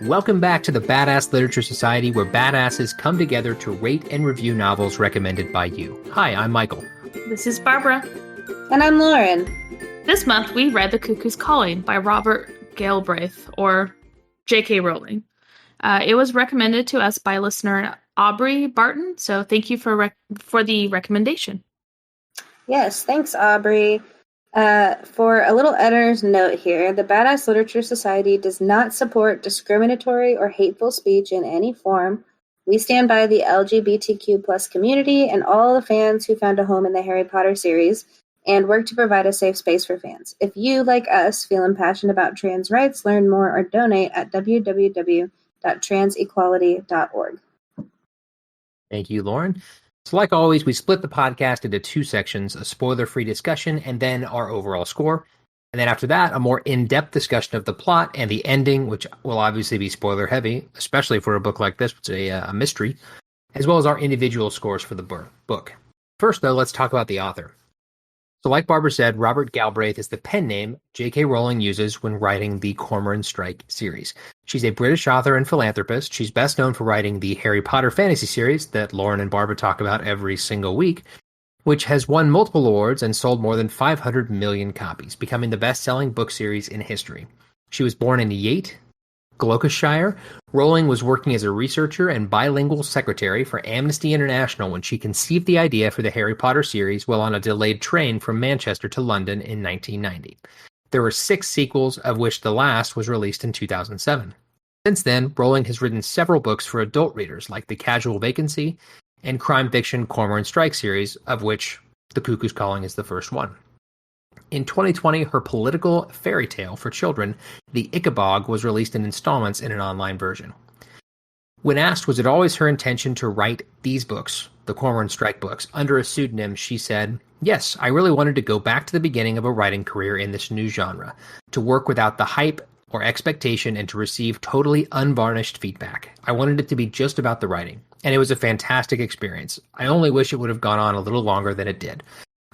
Welcome back to the Badass Literature Society, where badasses come together to rate and review novels recommended by you. Hi, I'm Michael. This is Barbara. And I'm Lauren. This month we read The Cuckoo's Calling by Robert Galbraith, or JK Rowling. It was recommended to us by listener Aubrey Barton, so thank you for the recommendation. Yes, thanks, Aubrey. For a little editor's note here, the Badass Literature Society does not support discriminatory or hateful speech in any form. We stand by the LGBTQ plus community and all the fans who found a home in the Harry Potter series and work to provide a safe space for fans. If you, like us, feel impassioned about trans rights, learn more or donate at www.transequality.org. Thank you, Lauren. So like always, we split the podcast into two sections, a spoiler-free discussion and then our overall score. And then after that, a more in-depth discussion of the plot and the ending, which will obviously be spoiler-heavy, especially for a book like this, which is a mystery, as well as our individual scores for the book. First, though, let's talk about the author. So like Barbara said, Robert Galbraith is the pen name JK Rowling uses when writing the Cormoran Strike series. She's a British author and philanthropist. She's best known for writing the Harry Potter fantasy series that Lauren and Barbara talk about every single week, which has won multiple awards and sold more than 500 million copies, becoming the best-selling book series in history. She was born in Yate, Gloucestershire. Rowling was working as a researcher and bilingual secretary for Amnesty International when she conceived the idea for the Harry Potter series while on a delayed train from Manchester to London in 1990. There were 6 sequels, of which the last was released in 2007. Since then, Rowling has written several books for adult readers, like The Casual Vacancy and crime fiction Cormoran Strike series, of which The Cuckoo's Calling is the first one. In 2020, her political fairy tale for children, The Ichabog, was released in installments in an online version. When asked was it always her intention to write these books, the Cormoran Strike books, under a pseudonym, she said, "Yes, I really wanted to go back to the beginning of a writing career in this new genre, to work without the hype or expectation and to receive totally unvarnished feedback. I wanted it to be just about the writing, and it was a fantastic experience. I only wish it would have gone on a little longer than it did.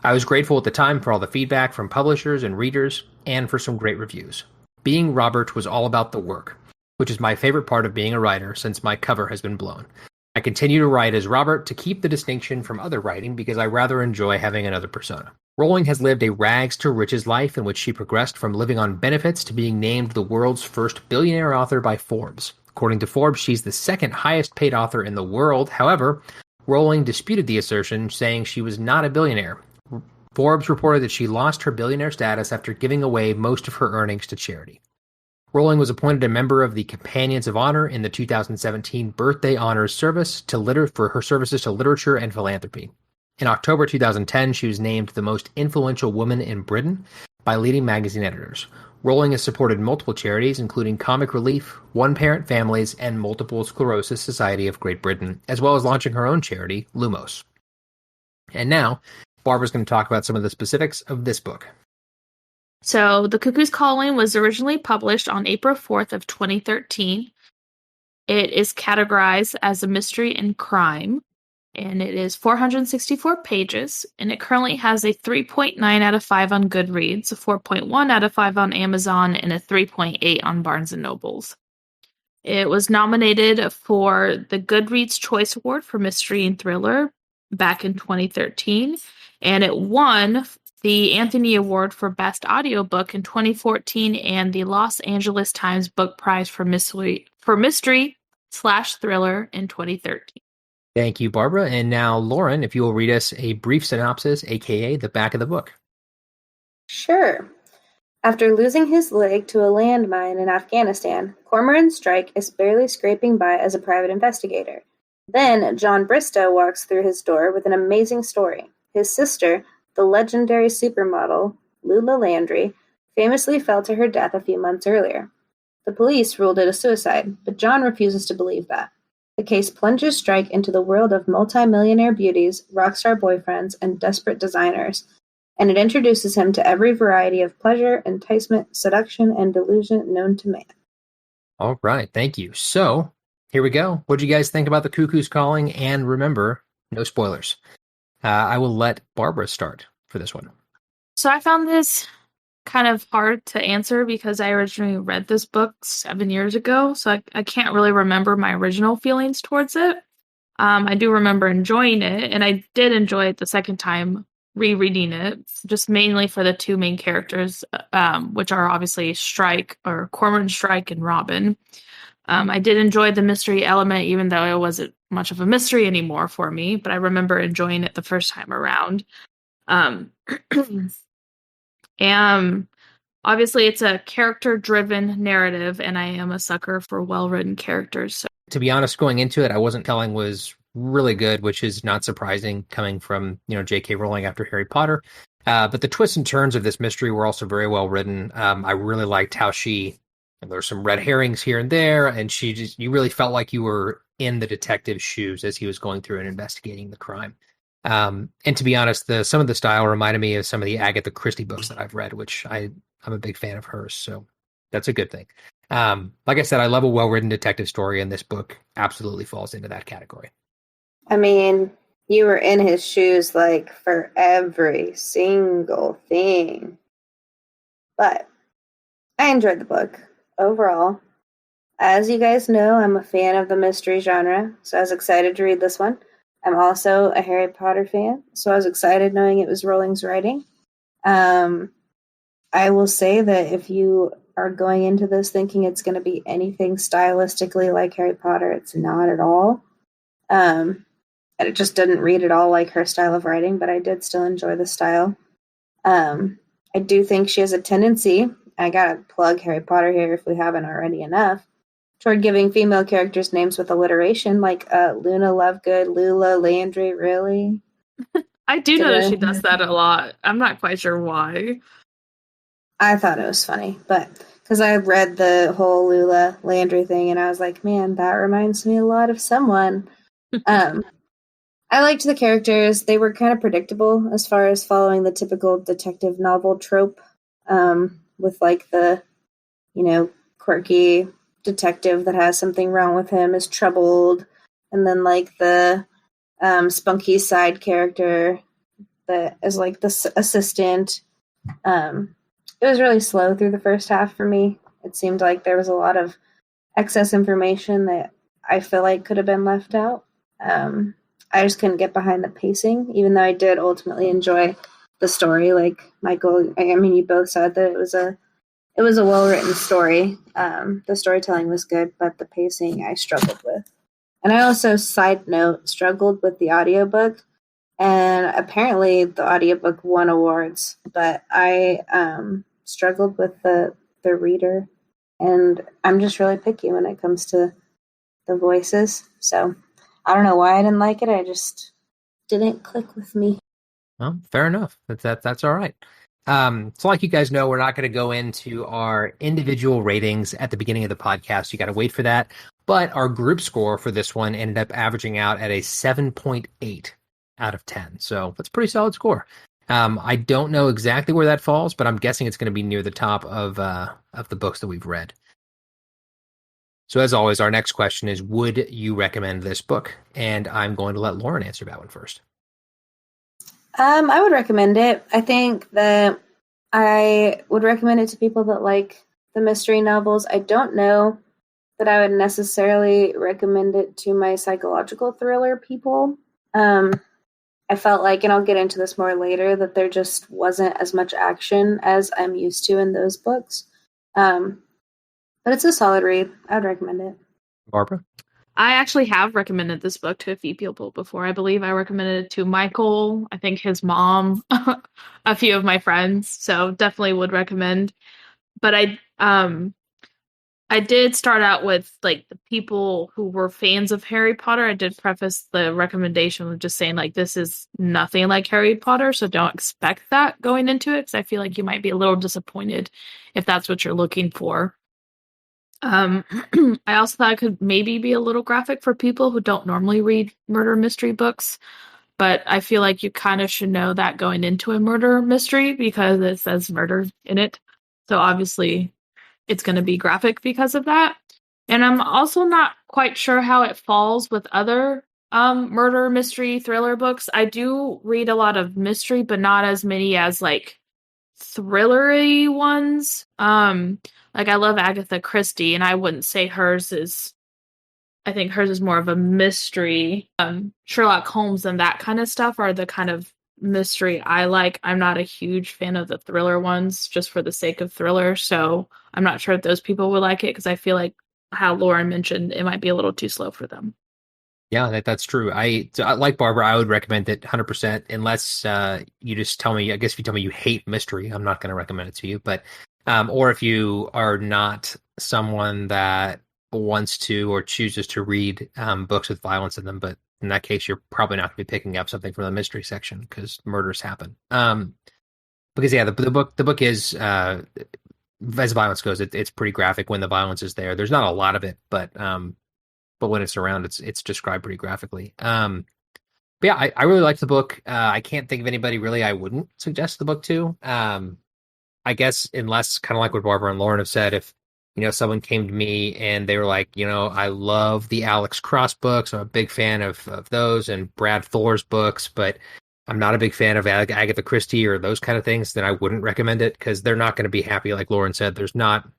I was grateful at the time for all the feedback from publishers and readers, and for some great reviews. Being Robert was all about the work, which is my favorite part of being a writer since my cover has been blown. I continue to write as Robert to keep the distinction from other writing because I rather enjoy having another persona." Rowling has lived a rags-to-riches life in which she progressed from living on benefits to being named the world's first billionaire author by Forbes. According to Forbes, she's the second highest-paid author in the world. However, Rowling disputed the assertion, saying she was not a billionaire. Forbes reported that she lost her billionaire status after giving away most of her earnings to charity. Rowling was appointed a member of the Companions of Honor in the 2017 Birthday Honors Service for her services to literature and philanthropy. In October 2010, she was named the most influential woman in Britain by leading magazine editors. Rowling has supported multiple charities, including Comic Relief, One-Parent Families, and Multiple Sclerosis Society of Great Britain, as well as launching her own charity, Lumos. And now, Barbara's going to talk about some of the specifics of this book. So, The Cuckoo's Calling was originally published on April 4th of 2013. It is categorized as a mystery and crime, and it is 464 pages, and it currently has a 3.9 out of 5 on Goodreads, a 4.1 out of 5 on Amazon, and a 3.8 on Barnes & Nobles. It was nominated for the Goodreads Choice Award for Mystery and Thriller back in 2013, and it won the Anthony Award for Best Audiobook in 2014 and the Los Angeles Times Book Prize for mystery/thriller in 2013. Thank you, Barbara. And now, Lauren, if you will read us a brief synopsis, aka the back of the book. Sure. After losing his leg to a landmine in Afghanistan, Cormoran Strike is barely scraping by as a private investigator. Then, John Bristow walks through his door with an amazing story. His sister, the legendary supermodel, Lula Landry, famously fell to her death a few months earlier. The police ruled it a suicide, but John refuses to believe that. The case plunges Strike into the world of multi-millionaire beauties, rockstar boyfriends, and desperate designers, and it introduces him to every variety of pleasure, enticement, seduction, and delusion known to man. All right, thank you. So, here we go. What do you guys think about The Cuckoo's Calling? And remember, no spoilers. I will let Barbara start for this one. So I found this kind of hard to answer because I originally read this book 7 years ago, so I can't really remember my original feelings towards it. I do remember enjoying it, and I did enjoy it the second time rereading it, just mainly for the two main characters, which are obviously Cormoran Strike and Robin. I did enjoy the mystery element, even though it wasn't much of a mystery anymore for me, but I remember enjoying it the first time around. And obviously, it's a character-driven narrative, and I am a sucker for well-written characters. So. To be honest, going into it, I wasn't telling was really good, which is not surprising coming from, JK Rowling after Harry Potter. But the twists and turns of this mystery were also very well written. I really liked how there's some red herrings here and there, and you really felt like you were in the detective's shoes as he was going through and investigating the crime. And to be honest, some of the style reminded me of some of the Agatha Christie books that I've read, which I'm a big fan of hers. So that's a good thing. Like I said, I love a well-written detective story, and this book absolutely falls into that category. I mean, you were in his shoes like for every single thing. But I enjoyed the book overall. As you guys know, I'm a fan of the mystery genre, so I was excited to read this one. I'm also a Harry Potter fan, so I was excited knowing it was Rowling's writing. I will say that if you are going into this thinking it's going to be anything stylistically like Harry Potter, it's not at all. And it just didn't read at all like her style of writing, but I did still enjoy the style. I do think she has a tendency, I gotta plug Harry Potter here if we haven't already enough, toward giving female characters names with alliteration, like Luna Lovegood, Lula, Landry, really? I do know that she does that a lot. I'm not quite sure why. I thought it was funny, but because I read the whole Lula Landry thing, and I was like, man, that reminds me a lot of someone. I liked the characters. They were kind of predictable as far as following the typical detective novel trope, with like the, quirky detective that has something wrong with him is troubled, and then like the spunky side character that is like the assistant. It was really slow through the first half for me. It seemed like there was a lot of excess information that I feel like could have been left out. I just couldn't get behind the pacing, even though I did ultimately enjoy the story. Like Michael, I mean, you both said that it was a well-written story. The storytelling was good, but the pacing I struggled with. And I also, side note, struggled with the audiobook. And apparently the audiobook won awards, but I struggled with the reader. And I'm just really picky when it comes to the voices. So I don't know why I didn't like it. I just didn't click with me. Well, fair enough. That's all right. So like you guys know, we're not going to go into our individual ratings at the beginning of the podcast. You got to wait for that. But our group score for this one ended up averaging out at a 7.8 out of 10. So that's a pretty solid score. I don't know exactly where that falls, but I'm guessing it's going to be near the top of the books that we've read. So as always, our next question is, would you recommend this book? And I'm going to let Lauren answer that one first. I would recommend it. I think that I would recommend it to people that like the mystery novels. I don't know that I would necessarily recommend it to my psychological thriller people. I felt like, and I'll get into this more later, that there just wasn't as much action as I'm used to in those books. But it's a solid read. I would recommend it. Barbara? I actually have recommended this book to a few people before. I believe I recommended it to Michael, I think his mom, a few of my friends. So definitely would recommend. But I did start out with like the people who were fans of Harry Potter. I did preface the recommendation with just saying like this is nothing like Harry Potter, so don't expect that going into it, because I feel like you might be a little disappointed if that's what you're looking for. I also thought it could maybe be a little graphic for people who don't normally read murder mystery books, but I feel like you kind of should know that going into a murder mystery because it says murder in it. So obviously it's going to be graphic because of that. And I'm also not quite sure how it falls with other murder mystery thriller books. I do read a lot of mystery, but not as many as like thrillery ones. Like I love Agatha Christie, and I wouldn't say hers is. I think hers is more of a mystery. Sherlock Holmes and that kind of stuff are the kind of mystery I like. I'm not a huge fan of the thriller ones, just for the sake of thriller. So I'm not sure if those people would like it because I feel like how Lauren mentioned it might be a little too slow for them. Yeah, that's true. Like Barbara, I would recommend it 100%, unless you just tell me, I guess if you tell me you hate mystery, I'm not going to recommend it to you. But, or if you are not someone that wants to or chooses to read books with violence in them, but in that case, you're probably not going to be picking up something from the mystery section because murders happen. Because yeah, the book is, as violence goes, it's pretty graphic when the violence is there. There's not a lot of it, but when it's around, it's described pretty graphically. But yeah, I really liked the book. I can't think of anybody really I wouldn't suggest the book to. I guess unless, kind of like what Barbara and Lauren have said, if someone came to me and they were like, I love the Alex Cross books. I'm a big fan of those and Brad Thor's books, but I'm not a big fan of Agatha Christie or those kind of things, then I wouldn't recommend it because they're not going to be happy. Like Lauren said, there's not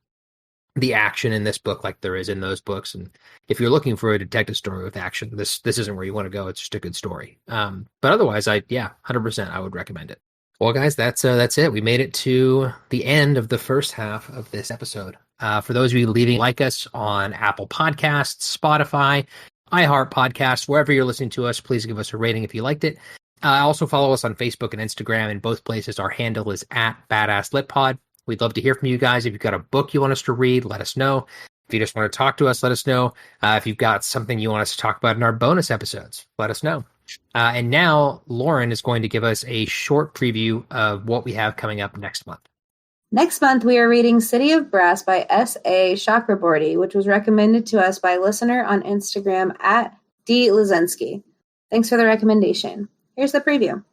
the action in this book like there is in those books. And if you're looking for a detective story with action, this isn't where you want to go. It's just a good story. But otherwise, 100% I would recommend it. Well, guys, that's it. We made it to the end of the first half of this episode. For those of you like us on Apple Podcasts, Spotify, iHeart Podcasts, wherever you're listening to us, please give us a rating if you liked it. Also follow us on Facebook and Instagram. In both places, our handle is @BadassLitPod. We'd love to hear from you guys. If you've got a book you want us to read, let us know. If you just want to talk to us, let us know. If you've got something you want us to talk about in our bonus episodes, let us know. And now Lauren is going to give us a short preview of what we have coming up next month. Next month, we are reading City of Brass by S.A. Chakraborty, which was recommended to us by a listener on Instagram @DLazensky. Thanks for the recommendation. Here's the preview.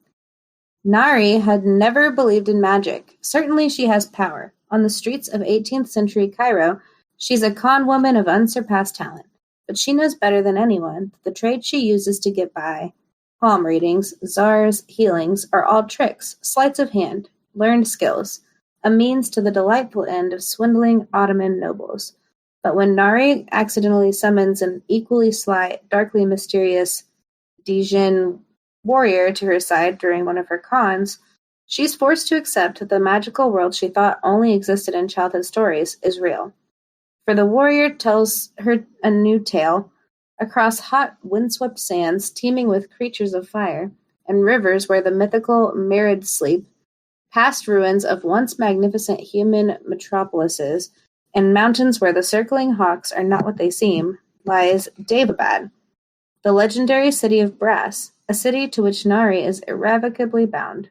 Nari had never believed in magic. Certainly she has power. On the streets of 18th century Cairo, she's a con woman of unsurpassed talent. But she knows better than anyone that the trade she uses to get by, palm readings, czars, healings, are all tricks, sleights of hand, learned skills, a means to the delightful end of swindling Ottoman nobles. But when Nari accidentally summons an equally sly, darkly mysterious Dijon warrior to her side during one of her cons, she's forced to accept that the magical world she thought only existed in childhood stories is real. For the warrior tells her a new tale, across hot, windswept sands teeming with creatures of fire, and rivers where the mythical Marids sleep, past ruins of once magnificent human metropolises, and mountains where the circling hawks are not what they seem, lies Daybabad, the legendary city of brass, a city to which Nari is irrevocably bound.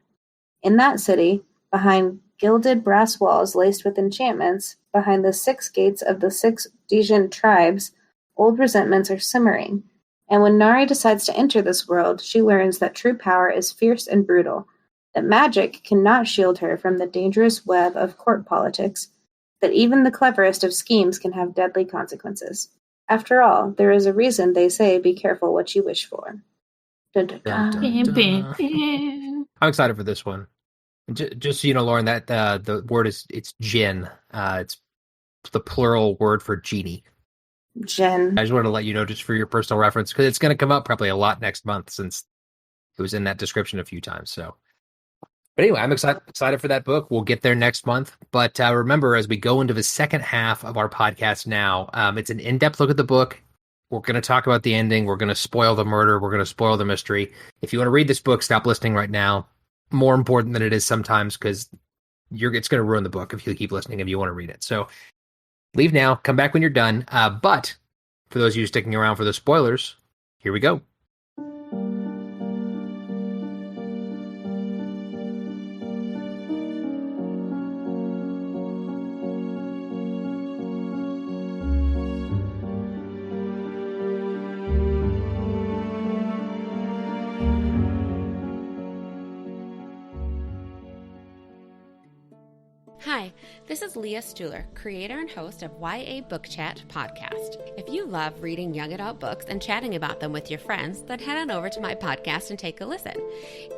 In that city, behind gilded brass walls laced with enchantments, behind the 6 gates of the 6 Dijon tribes, old resentments are simmering. And when Nari decides to enter this world, she learns that true power is fierce and brutal, that magic cannot shield her from the dangerous web of court politics, that even the cleverest of schemes can have deadly consequences. After all, there is a reason they say be careful what you wish for. Dun, dun, dun. Dun, dun. I'm excited for this one. Just so you know, Lauren, that the word it's jinn. It's the plural word for genie. Jen. I just wanted to let you know, just for your personal reference, because it's going to come up probably a lot next month since it was in that description a few times. So, but anyway, I'm excited for that book. We'll get there next month. But remember, as we go into the second half of our podcast now, it's an in-depth look at the book. We're going to talk about the ending. We're going to spoil the murder. We're going to spoil the mystery. If you want to read this book, stop listening right now. More important than it is sometimes, because it's going to ruin the book if you keep listening if you want to read it. So leave now. Come back when you're done. But for those of you sticking around for the spoilers, here we go. Hi, This is Leah Stuhler, creator and host of YA Book Chat podcast. If you love reading young adult books and chatting about them with your friends, then head on over to my podcast and take a listen.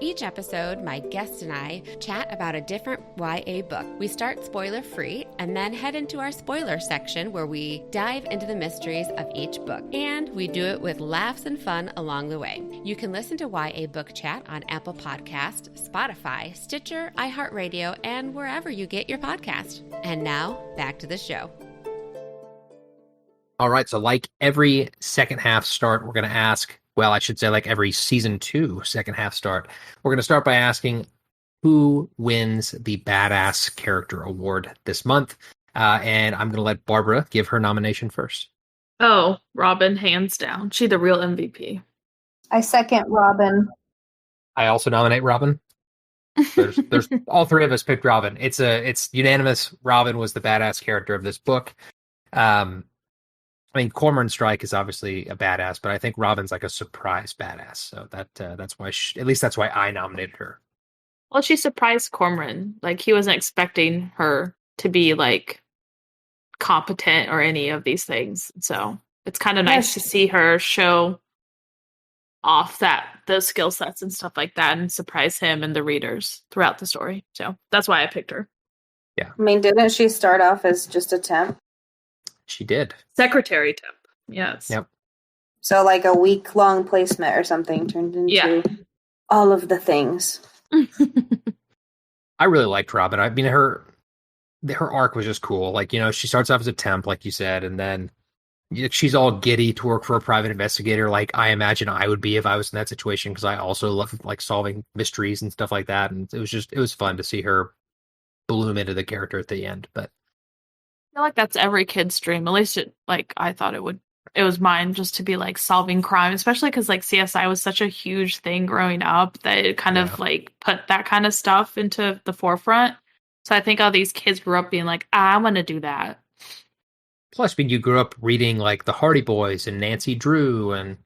Each episode, my guest and I chat about a different YA book. We start spoiler-free and then head into our spoiler section where we dive into the mysteries of each book. And we do it with laughs and fun along the way. You can listen to YA Book Chat on Apple Podcast, Spotify, Stitcher, iHeartRadio, and wherever you get your podcast. And now, back to the show. All right, so like every second half start, we're going to ask, well, I should say like every season 2 second half start, we're going to start by asking who wins the Badass Character Award this month. And I'm going to let Barbara give her nomination first. Oh, Robin, hands down. She the real MVP. I second Robin. I also nominate Robin. There's all three of us picked Robin. It's unanimous. Robin was the badass character of this book. I mean, Cormoran Strike is obviously a badass, but I think Robin's like a surprise badass. So that's why at least that's why I nominated her. Well, she surprised Cormoran. Like, he wasn't expecting her to be like competent or any of these things. So it's kind of nice to see her show off those skill sets and stuff like that and surprise him and the readers throughout the story. So that's why I picked her. Yeah. I mean, didn't she start off as just a temp? She did. Secretary temp. Yes. Yep. So like a week-long placement or something turned into all of the things. I really liked Robin. I mean, her arc was just cool. Like, you know, she starts off as a temp, like you said, and then she's all giddy to work for a private investigator, like I imagine I would be if I was in that situation, because I also love like solving mysteries and stuff like that. And it was fun to see her bloom into the character at the end. But I feel like that's every kid's dream. At least I thought it was mine, just to be like solving crime, especially because like CSI was such a huge thing growing up that it kind of like put that kind of stuff into the forefront. So I think all these kids grew up being like, I want to do that. Plus, I mean, you grew up reading like the Hardy Boys and Nancy Drew and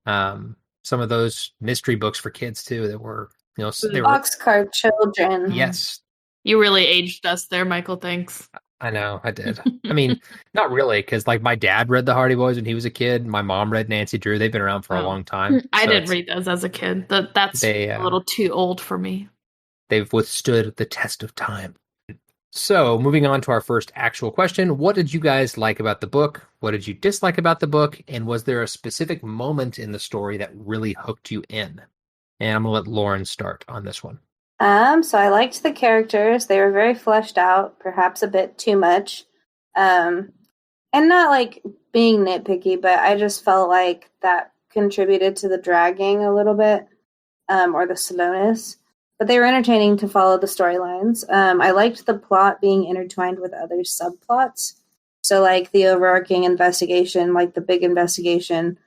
some of those mystery books for kids too that were, you know, they were Boxcar Children. Yes. You really aged us there, Michael. Thanks. I know, I did. I mean, not really, because like my dad read the Hardy Boys when he was a kid. My mom read Nancy Drew. They've been around for a long time. I didn't read those as a kid. That's a little too old for me. They've withstood the test of time. So, moving on to our first actual question. What did you guys like about the book? What did you dislike about the book? And was there a specific moment in the story that really hooked you in? And I'm going to let Lauren start on this one. So I liked the characters. They were very fleshed out, perhaps a bit too much. And not like being nitpicky, but I just felt like that contributed to the dragging a little bit, or the slowness. But they were entertaining to follow the storylines. I liked the plot being intertwined with other subplots. So like the overarching investigation, like the big investigation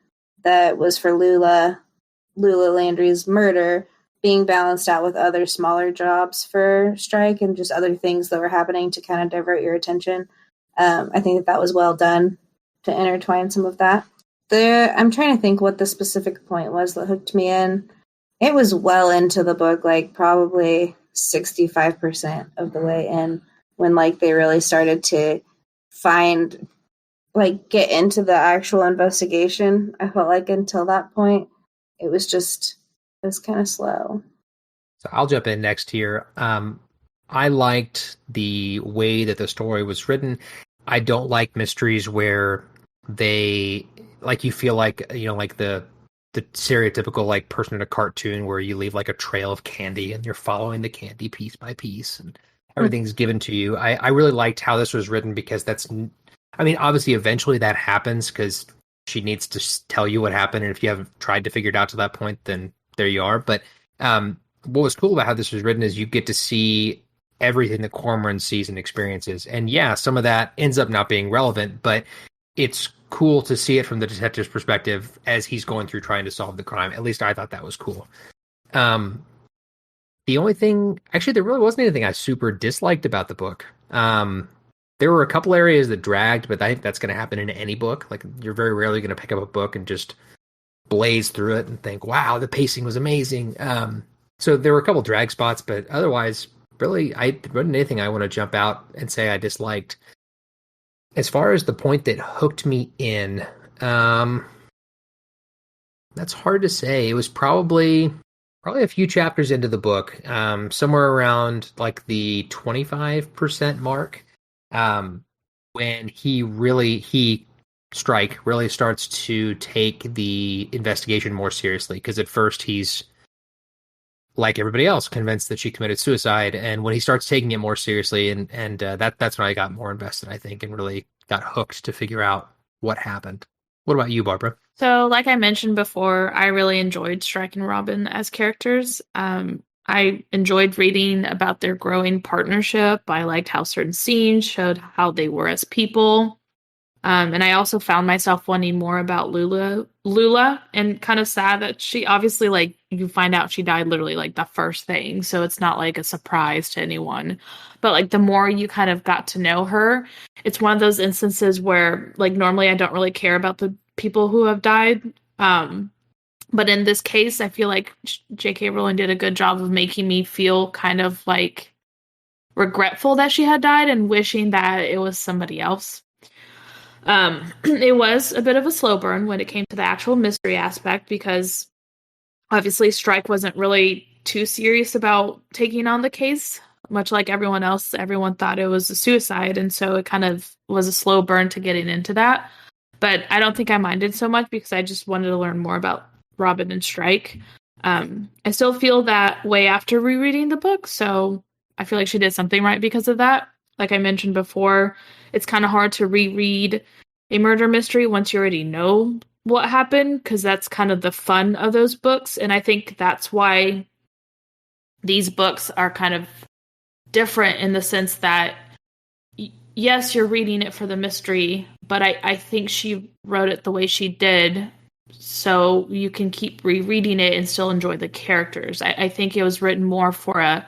that was for Lula Landry's murder, being balanced out with other smaller jobs for Strike and just other things that were happening to kind of divert your attention. I think that was well done to intertwine some of that. I'm trying to think what the specific point was that hooked me in. It was well into the book, like probably 65% of the way in, when like they really started to get into the actual investigation. I felt like until that point, it was kind of slow. So I'll jump in next here. I liked the way that the story was written. I don't like mysteries where they, like, you feel like, you know, like the stereotypical like person in a cartoon where you leave like a trail of candy and you're following the candy piece by piece and everything's given to you. I really liked how this was written, because I mean, obviously eventually that happens because she needs to tell you what happened. And if you haven't tried to figure it out to that point, then there you are. But what was cool about how this was written is you get to see everything that Cormoran sees and experiences. And yeah, some of that ends up not being relevant, but it's cool to see it from the detective's perspective as he's going through trying to solve the crime. At least I thought that was cool. The only thing, actually, there really wasn't anything I super disliked about the book. There were a couple areas that dragged, but I think that's going to happen in any book. Like, you're very rarely going to pick up a book and just blaze through it and think, wow, the pacing was amazing. So there were a couple drag spots, but otherwise, really, I wasn't anything I want to jump out and say I disliked. As far as the point that hooked me in, that's hard to say. It was probably a few chapters into the book, somewhere around like the 25% mark, when Strike really starts to take the investigation more seriously. Because at first he's, like everybody else, convinced that she committed suicide, and when he starts taking it more seriously, and that's when I got more invested, I think, and really got hooked to figure out what happened. What about you, Barbara? So, like I mentioned before, I really enjoyed Strike and Robin as characters. I enjoyed reading about their growing partnership. I liked how certain scenes showed how they were as people. And I also found myself wanting more about Lula, and kind of sad that she obviously, like, you find out she died literally like the first thing. So it's not like a surprise to anyone. But like the more you kind of got to know her, it's one of those instances where like normally I don't really care about the people who have died. But in this case, I feel like JK Rowling did a good job of making me feel kind of like regretful that she had died and wishing that it was somebody else. It was a bit of a slow burn when it came to the actual mystery aspect, because obviously Strike wasn't really too serious about taking on the case. Much like everyone else, everyone thought it was a suicide, and so it kind of was a slow burn to getting into that. But I don't think I minded so much because I just wanted to learn more about Robin and Strike. I still feel that way after rereading the book, so I feel like she did something right because of that. Like I mentioned before, it's kind of hard to reread a murder mystery once you already know what happened, because that's kind of the fun of those books. And I think that's why these books are kind of different in the sense that, yes, you're reading it for the mystery, but I think she wrote it the way she did so you can keep rereading it and still enjoy the characters. I think it was written more for a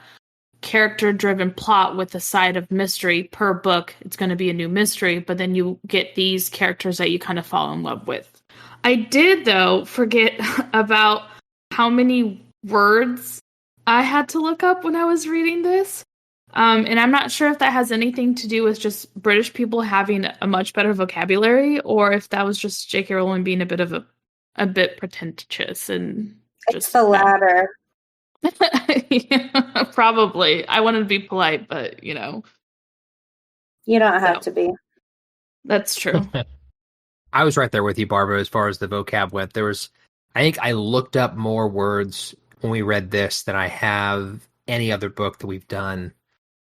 character-driven plot with a side of mystery per book. It's going to be a new mystery, but then you get these characters that you kind of fall in love with. I did, though, forget about how many words I had to look up when I was reading this. And I'm not sure if that has anything to do with just British people having a much better vocabulary, or if that was just J.K. Rowling being a bit pretentious and just it's the latter. Yeah, probably. I wanted to be polite, but you know. You don't have to be. That's true. I was right there with you, Barbara, as far as the vocab went. I think I looked up more words when we read this than I have any other book that we've done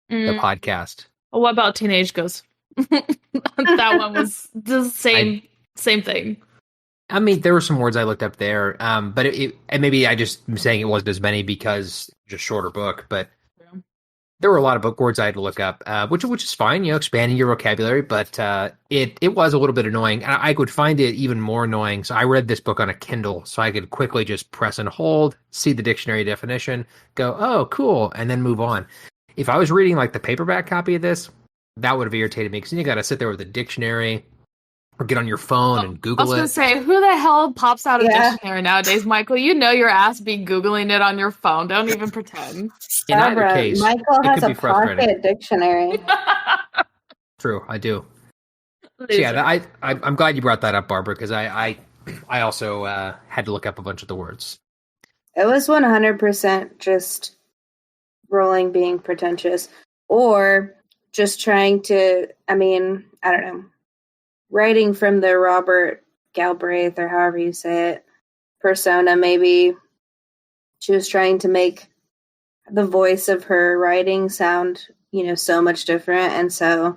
the podcast. Well, what about Teenage Ghosts? That one was the same thing. I mean, there were some words I looked up there, but and maybe I just am saying it wasn't as many because just shorter book. But there were a lot of book words I had to look up, which is fine, expanding your vocabulary. But it was a little bit annoying, and I could find it even more annoying. So I read this book on a Kindle, so I could quickly just press and hold, see the dictionary definition, go, oh, cool, and then move on. If I was reading like the paperback copy of this, that would have irritated me because then you got to sit there with a dictionary. Or get on your phone and Google it. I was going to say, who the hell pops out a dictionary nowadays, Michael? You know your ass be Googling it on your phone. Don't even pretend. In either case, Michael has a pocket dictionary. True, I do. So yeah, I'm glad you brought that up, Barbara, because I also had to look up a bunch of the words. It was 100% just Rowling being pretentious. Or just trying to, I don't know. Writing from the Robert Galbraith, or however you say it, persona, maybe she was trying to make the voice of her writing sound, so much different. And so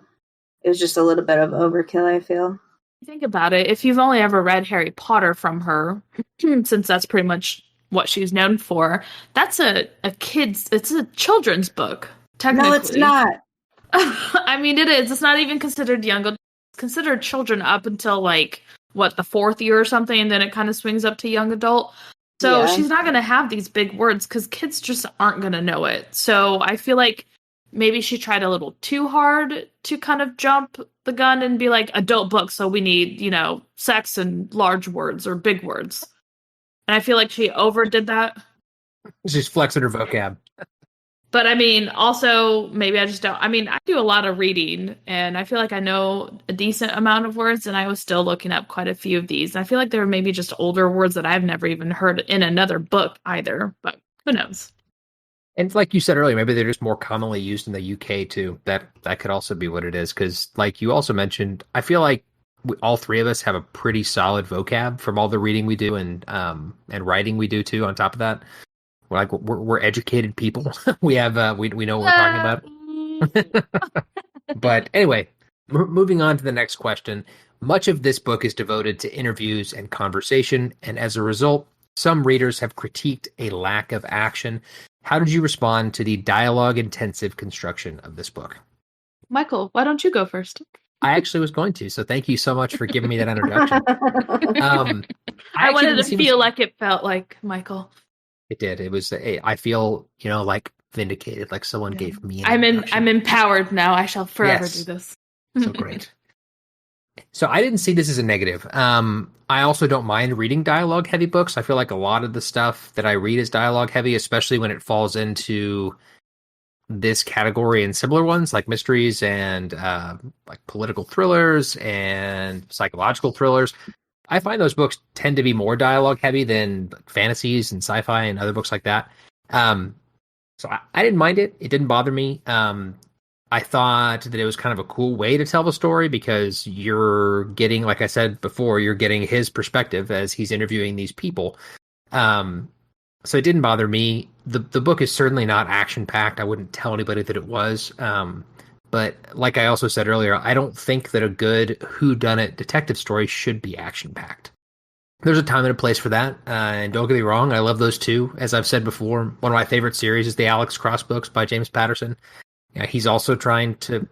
it was just a little bit of overkill, I feel. Think about it. If you've only ever read Harry Potter from her, since that's pretty much what she's known for, that's it's a children's book, technically. No, it's not. I mean, it is. It's not even considered young. Considered children up until the fourth year or something, and then it kind of swings up to young adult. So she's not going to have these big words because kids just aren't going to know it. So I feel like maybe she tried a little too hard to kind of jump the gun and be like adult book. So we need, sex and large words or big words. And I feel like she overdid that. She's flexing her vocab. But I mean, also, maybe I just don't. I mean, I do a lot of reading, and I feel like I know a decent amount of words, and I was still looking up quite a few of these. I feel like there were maybe just older words that I've never even heard in another book either, but who knows? And like you said earlier, maybe they're just more commonly used in the UK too. That could also be what it is. Because like you also mentioned, I feel like all three of us have a pretty solid vocab from all the reading we do and writing we do too. On top of that, we're educated people. We have we know what we're talking about. But anyway, moving on to the next question. Much of this book is devoted to interviews and conversation, and as a result, some readers have critiqued a lack of action. How did you respond to the dialogue-intensive construction of this book? Michael, why don't you go first? I actually was going to, so thank you so much for giving me that introduction. I wanted to feel like it felt like Michael. It did. It was. I feel, like vindicated, like someone gave me. I'm empowered now. I shall forever do this. So great. So I didn't see this as a negative. I also don't mind reading dialogue-heavy books. I feel like a lot of the stuff that I read is dialogue-heavy, especially when it falls into this category and similar ones like mysteries and like political thrillers and psychological thrillers. I find those books tend to be more dialogue-heavy than fantasies and sci-fi and other books like that. So I didn't mind it. It didn't bother me. I thought that it was kind of a cool way to tell the story because you're getting, like I said before, you're getting his perspective as he's interviewing these people. So it didn't bother me. The book is certainly not action-packed. I wouldn't tell anybody that it was. But like I also said earlier, I don't think that a good whodunit detective story should be action-packed. There's a time and a place for that. And don't get me wrong, I love those too. As I've said before, one of my favorite series is the Alex Cross books by James Patterson. He's also trying to,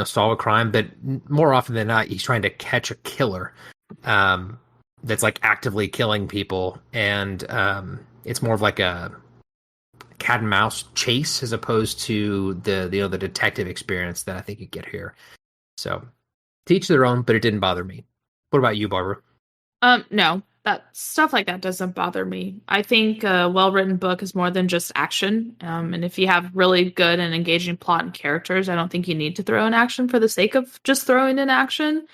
solve a crime, but more often than not, he's trying to catch a killer that's like actively killing people. And it's more of like a cat and mouse chase as opposed to the detective experience that I think you get here. So to each their own, but it didn't bother me. What about you, Barbara? No, that stuff like that doesn't bother me. I think a well-written book is more than just action. And if you have really good and engaging plot and characters, I don't think you need to throw in action for the sake of just throwing in action.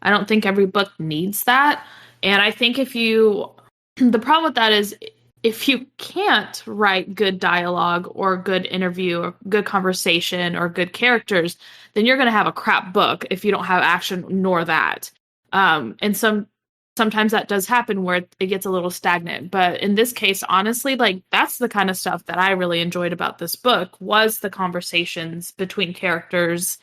I don't think every book needs that. And I think the problem with that is if you can't write good dialogue or good interview or good conversation or good characters, then you're going to have a crap book if you don't have action nor that. And sometimes that does happen where it gets a little stagnant. But in this case, honestly, like that's the kind of stuff that I really enjoyed about this book was the conversations between characters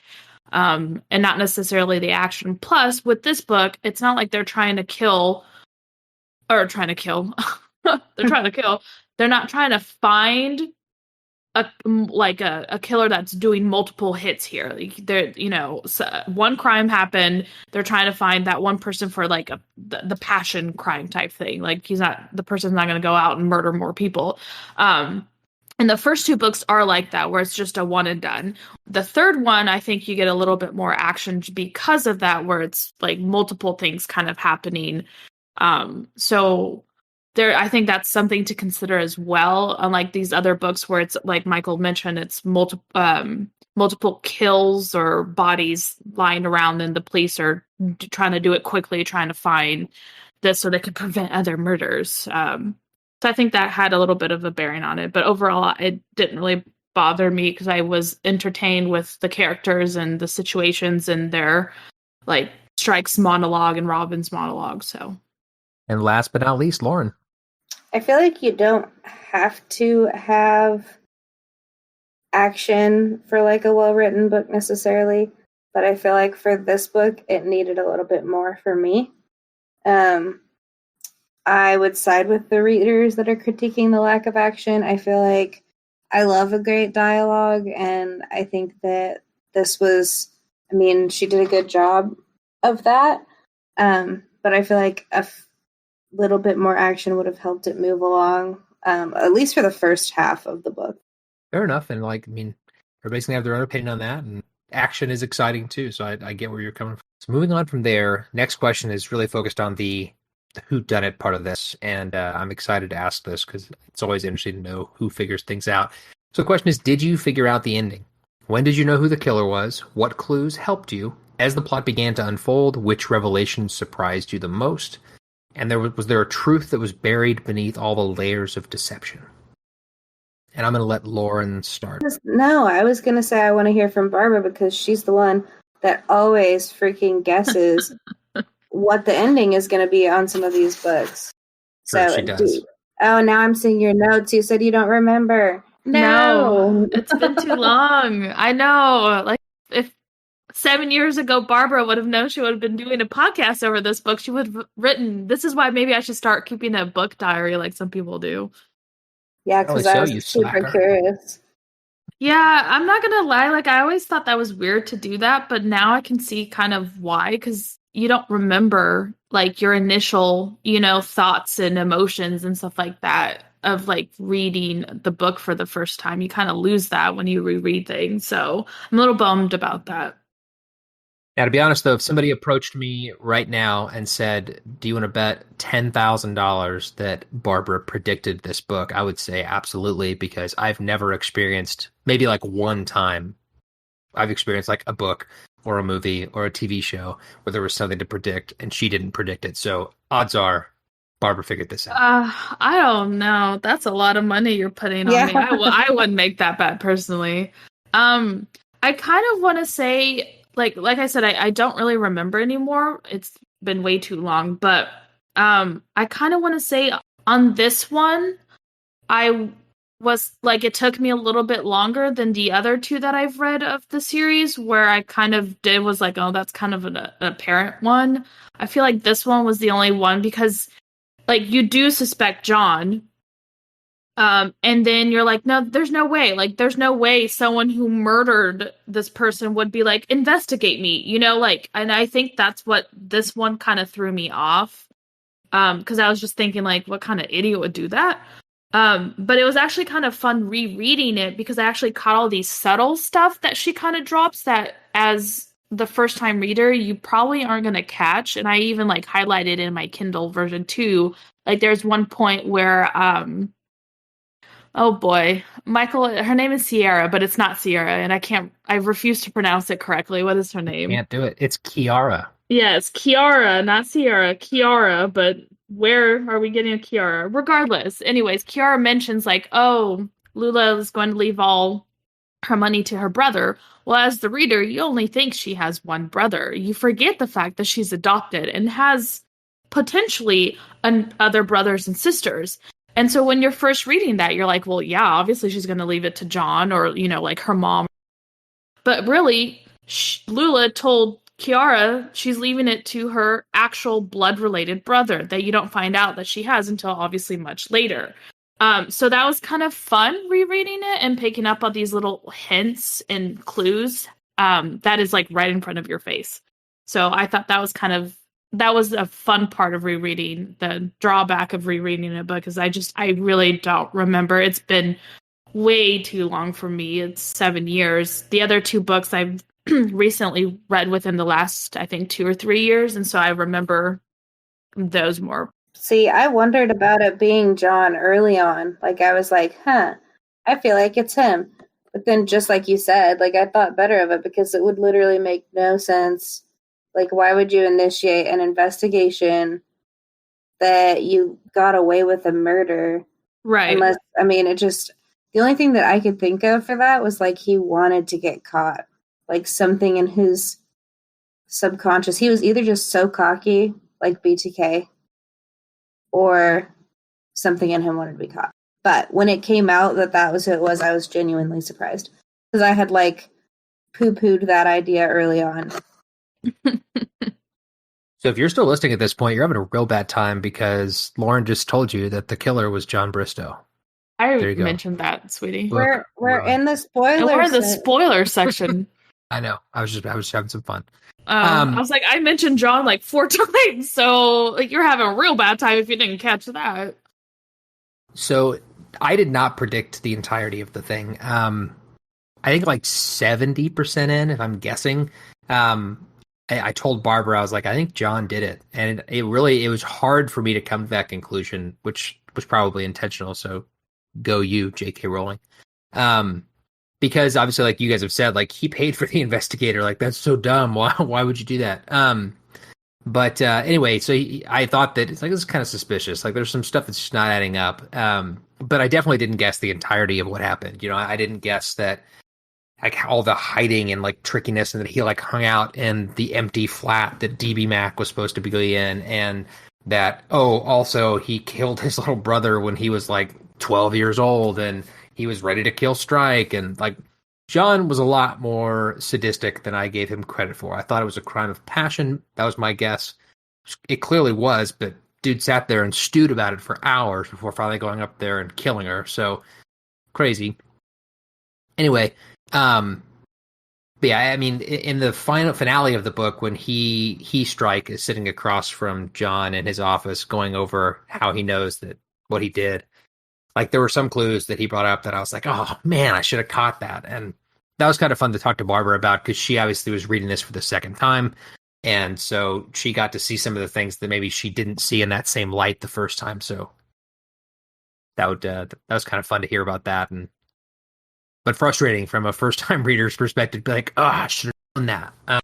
and not necessarily the action. Plus, with this book, it's not like they're trying to kill. They're trying to kill. They're not trying to find a killer that's doing multiple hits here. Like they're, one crime happened. They're trying to find that one person for like the passion crime type thing. Like the person's not going to go out and murder more people. And the first two books are like that, where it's just a one and done. The third one, I think you get a little bit more action because of that, where it's like multiple things kind of happening. So I think that's something to consider as well. Unlike these other books where it's like Michael mentioned, it's multiple kills or bodies lying around and the police are trying to do it quickly, trying to find this so they can prevent other murders. So I think that had a little bit of a bearing on it. But overall, it didn't really bother me because I was entertained with the characters and the situations and their like Strike's monologue and Robin's monologue. So. And last but not least, Lauren. I feel like you don't have to have action for like a well-written book necessarily, but I feel like for this book, it needed a little bit more for me. I would side with the readers that are critiquing the lack of action. I feel like I love a great dialogue, and I think that this was, she did a good job of that, but I feel like a little bit more action would have helped it move along, at least for the first half of the book. Fair enough. And everybody's gonna have their own opinion on that, and action is exciting too. So I get where you're coming from. So moving on from there, next question is really focused on the whodunit part of this, and I'm excited to ask this because it's always interesting to know who figures things out. So the question is, did you figure out the ending? When did you know who the killer was? What clues helped you? As the plot began to unfold, which revelations surprised you the most? And was there a truth that was buried beneath all the layers of deception? And I'm going to let Lauren start. No, I was going to say I want to hear from Barbara because she's the one that always freaking guesses what the ending is going to be on some of these books. Sure, she does. Oh, now I'm seeing your notes. You said you don't remember. No, it's been too long. I know. Like, if 7 years ago Barbara would have known she would have been doing a podcast over this book, she would have written. This is why maybe I should start keeping a book diary like some people do. Yeah, because I was super curious. Yeah, I'm not gonna lie. Like, I always thought that was weird to do that, but now I can see kind of why. Because you don't remember like your initial, thoughts and emotions and stuff like that of like reading the book for the first time. You kind of lose that when you reread things. So I'm a little bummed about that. Now, to be honest, though, if somebody approached me right now and said, do you want to bet $10,000 that Barbara predicted this book? I would say absolutely, because I've never experienced, maybe like one time, I've experienced like a book or a movie or a TV show where there was something to predict and she didn't predict it. So odds are Barbara figured this out. I don't know. That's a lot of money you're putting on me. I wouldn't make that bet personally. I kind of want to say, like I said, I don't really remember anymore. It's been way too long, but I kind of want to say on this one, I was like, it took me a little bit longer than the other two that I've read of the series, where I kind of was like, oh, that's kind of an apparent one. I feel like this one was the only one because, like, you do suspect John. And then you're like, no, there's no way. Like, there's no way someone who murdered this person would be like, investigate me, and I think that's what this one kind of threw me off. Because I was just thinking, like, what kind of idiot would do that? But it was actually kind of fun rereading it because I actually caught all these subtle stuff that she kind of drops that as the first time reader, you probably aren't going to catch. And I even like highlighted in my Kindle version too. Like, there's one point where, oh boy, Michael, her name is Sierra, but it's not Sierra, and I refuse to pronounce it correctly. What is her name? Can't do it. It's Kiara. Yeah, it's Kiara, not Sierra, Kiara, but where are we getting a Kiara? Regardless. Anyways, Kiara mentions like, oh, Lula is going to leave all her money to her brother. Well, as the reader, you only think she has one brother. You forget the fact that she's adopted and has potentially other brothers and sisters. And so when you're first reading that, you're like, well, yeah, obviously she's going to leave it to John or, like her mom. But really, Lula told Kiara she's leaving it to her actual blood-related brother that you don't find out that she has until obviously much later. So that was kind of fun rereading it and picking up on these little hints and clues that is like right in front of your face. So I thought that was a fun part of rereading, the drawback of rereading a book, because I really don't remember. It's been way too long for me. It's 7 years. The other two books I've recently read within the last, I think, 2 or 3 years, and so I remember those more. See, I wondered about it being John early on. Like, I was like, I feel like it's him. But then, just like you said, like, I thought better of it because it would literally make no sense. Like, why would you initiate an investigation that you got away with a murder? Right. Unless, the only thing that I could think of for that was, like, he wanted to get caught. Like, something in his subconscious. He was either just so cocky, like BTK, or something in him wanted to be caught. But when it came out that was who it was, I was genuinely surprised. Because I had, like, poo-pooed that idea early on. So if you're still listening at this point, you're having a real bad time because Lauren just told you that the killer was John Bristow. I mentioned that, sweetie. We're in the spoilers. We're in the spoiler section. I know. I was just having some fun. I was like, I mentioned John like 4 times, so like you're having a real bad time if you didn't catch that. So I did not predict the entirety of the thing. I think like 70% in, if I'm guessing. I told Barbara, I was like, I think John did it. And it was hard for me to come to that conclusion, which was probably intentional. So go you, JK Rowling. Because obviously, like you guys have said, like he paid for the investigator. Like that's so dumb. Why would you do that? But anyway, so I thought that it's like this is kind of suspicious. Like there's some stuff that's just not adding up. But I definitely didn't guess the entirety of what happened. You know, I didn't guess that like all the hiding and like trickiness, and that he like hung out in the empty flat that DB Mac was supposed to be in, and that also he killed his little brother when he was like 12 years old, and he was ready to kill Strike, and like John was a lot more sadistic than I gave him credit for. I thought it was a crime of passion. That was my guess. It clearly was, but dude sat there and stewed about it for hours before finally going up there and killing her. So crazy. Anyway, but yeah, I mean, in the finale of the book, when he Strike is sitting across from John in his office, going over how he knows that what he did. Like there were some clues that he brought up that I was like, oh man, I should have caught that. And that was kind of fun to talk to Barbara about, because she obviously was reading this for the second time. And so she got to see some of the things that maybe she didn't see in that same light the first time. So that was kind of fun to hear about that. But frustrating from a first time reader's perspective, be like, oh, I should have done that.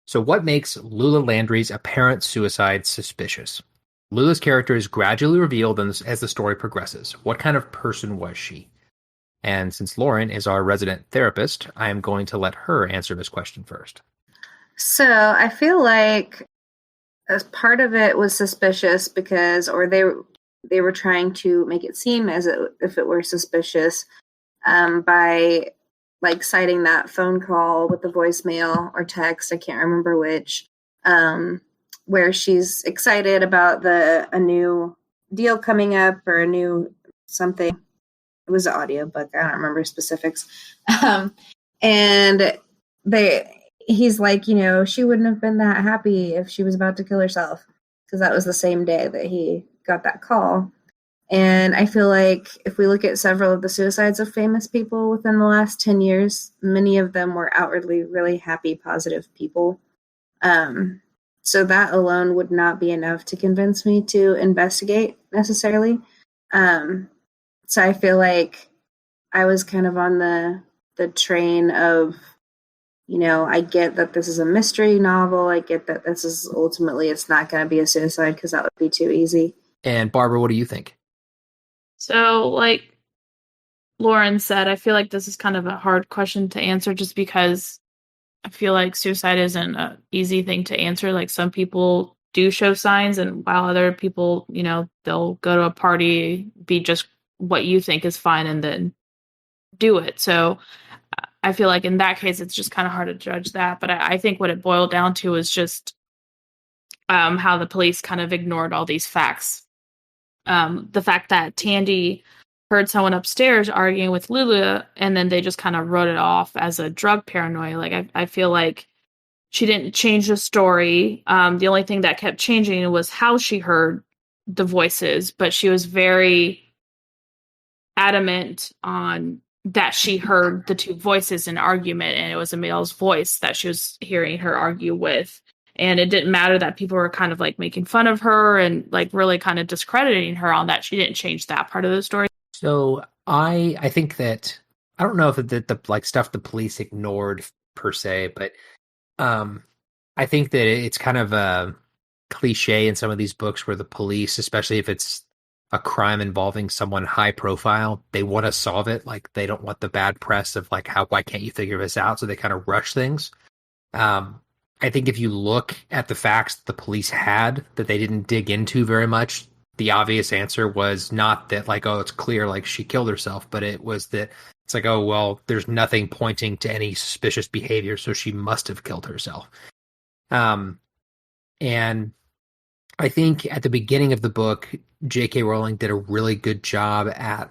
So what makes Lula Landry's apparent suicide suspicious? Lula's character is gradually revealed as the story progresses. What kind of person was she? And since Lauren is our resident therapist, I am going to let her answer this question first. So I feel like as part of it was suspicious because, or they were trying to make it seem as if it were suspicious by like citing that phone call with the voicemail or text, I can't remember which, where she's excited about a new deal coming up or a new something. It was an audiobook. I don't remember specifics. And he's like, you know, she wouldn't have been that happy if she was about to kill herself, because that was the same day that he got that call. And I feel like if we look at several of the suicides of famous people within the last 10 years, many of them were outwardly really happy, positive people. So that alone would not be enough to convince me to investigate necessarily. So I feel like I was kind of on the train of, you know, I get that this is a mystery novel. I get that this is ultimately, it's not going to be a suicide because that would be too easy. And Barbara, what do you think? So, like Lauren said, I feel like this is kind of a hard question to answer just because I feel like suicide isn't an easy thing to answer. Like some people do show signs, and while other people, you know, they'll go to a party, be just what you think is fine, and then do it. So I feel like in that case, it's just kind of hard to judge that. But I think what it boiled down to is just how the police kind of ignored all these facts. The fact that Tandy heard someone upstairs arguing with Lula, and then they just kind of wrote it off as a drug paranoia. Like, I feel like she didn't change the story. The only thing that kept changing was how she heard the voices, but she was very adamant on that she heard the two voices in argument, and it was a male's voice that she was hearing her argue with. And it didn't matter that people were kind of like making fun of her and like really kind of discrediting her on that. She didn't change that part of the story. So I think that, I don't know if the like stuff the police ignored per se, but I think that it's kind of a cliche in some of these books where the police, especially if it's a crime involving someone high profile, they want to solve it. Like they don't want the bad press of like, why can't you figure this out? So they kind of rush things. I think if you look at the facts the police had that they didn't dig into very much, the obvious answer was not that like, oh, it's clear like she killed herself, but it was that it's like, oh, well, there's nothing pointing to any suspicious behavior, so she must have killed herself. And I think at the beginning of the book, JK Rowling did a really good job at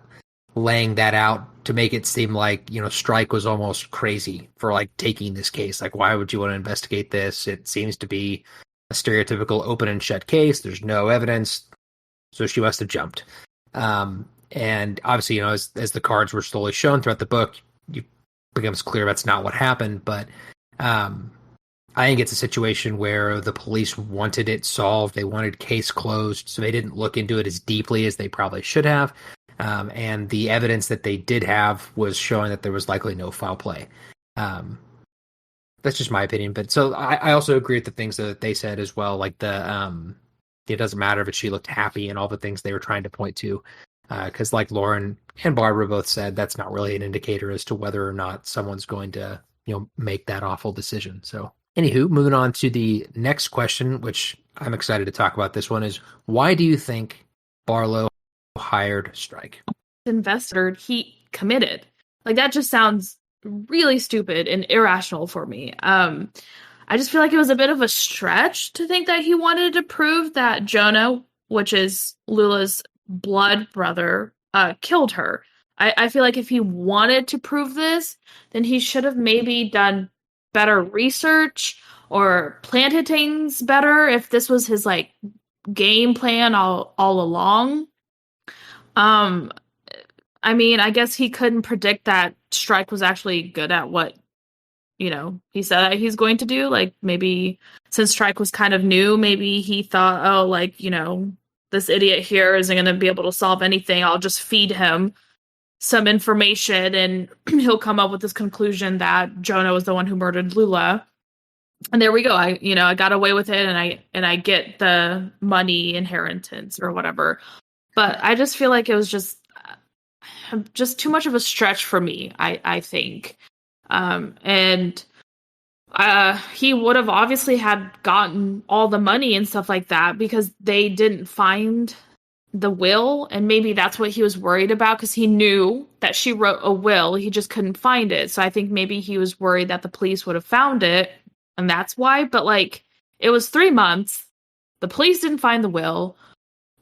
laying that out to make it seem like, you know, Strike was almost crazy for like taking this case. Like, why would you want to investigate this? It seems to be a stereotypical open and shut case. There's no evidence. So she must have jumped. And obviously, you know, as the cards were slowly shown throughout the book, it becomes clear that's not what happened. But I think it's a situation where the police wanted it solved. They wanted case closed, so they didn't look into it as deeply as they probably should have. And the evidence that they did have was showing that there was likely no foul play. That's just my opinion. But so I also agree with the things that they said as well. Like it doesn't matter if she looked happy and all the things they were trying to point to. Because like Lauren and Barbara both said, that's not really an indicator as to whether or not someone's going to, make that awful decision. So anywho, moving on to the next question, which I'm excited to talk about. This one is, why do you think Barlow hired Strike? Investor, he committed. Like, that just sounds really stupid and irrational for me. I just feel like it was a bit of a stretch to think that he wanted to prove that Jonah, which is Lula's blood brother, killed her. I feel like if he wanted to prove this, then he should have maybe done better research or planted things better if this was his like game plan all along. I mean, I guess he couldn't predict that Strike was actually good at what, he said that he's going to do. Like, maybe since Strike was kind of new, maybe he thought, oh, like, this idiot here isn't going to be able to solve anything. I'll just feed him some information and he'll come up with this conclusion that Jonah was the one who murdered Lula. And there we go. I got away with it and I get the money inheritance or whatever. But I just feel like it was just too much of a stretch for me, I think. And he would have obviously had gotten all the money and stuff like that because they didn't find the will. And maybe that's what he was worried about because he knew that she wrote a will. He just couldn't find it. So I think maybe he was worried that the police would have found it. And that's why. But like, it was 3 months. The police didn't find the will.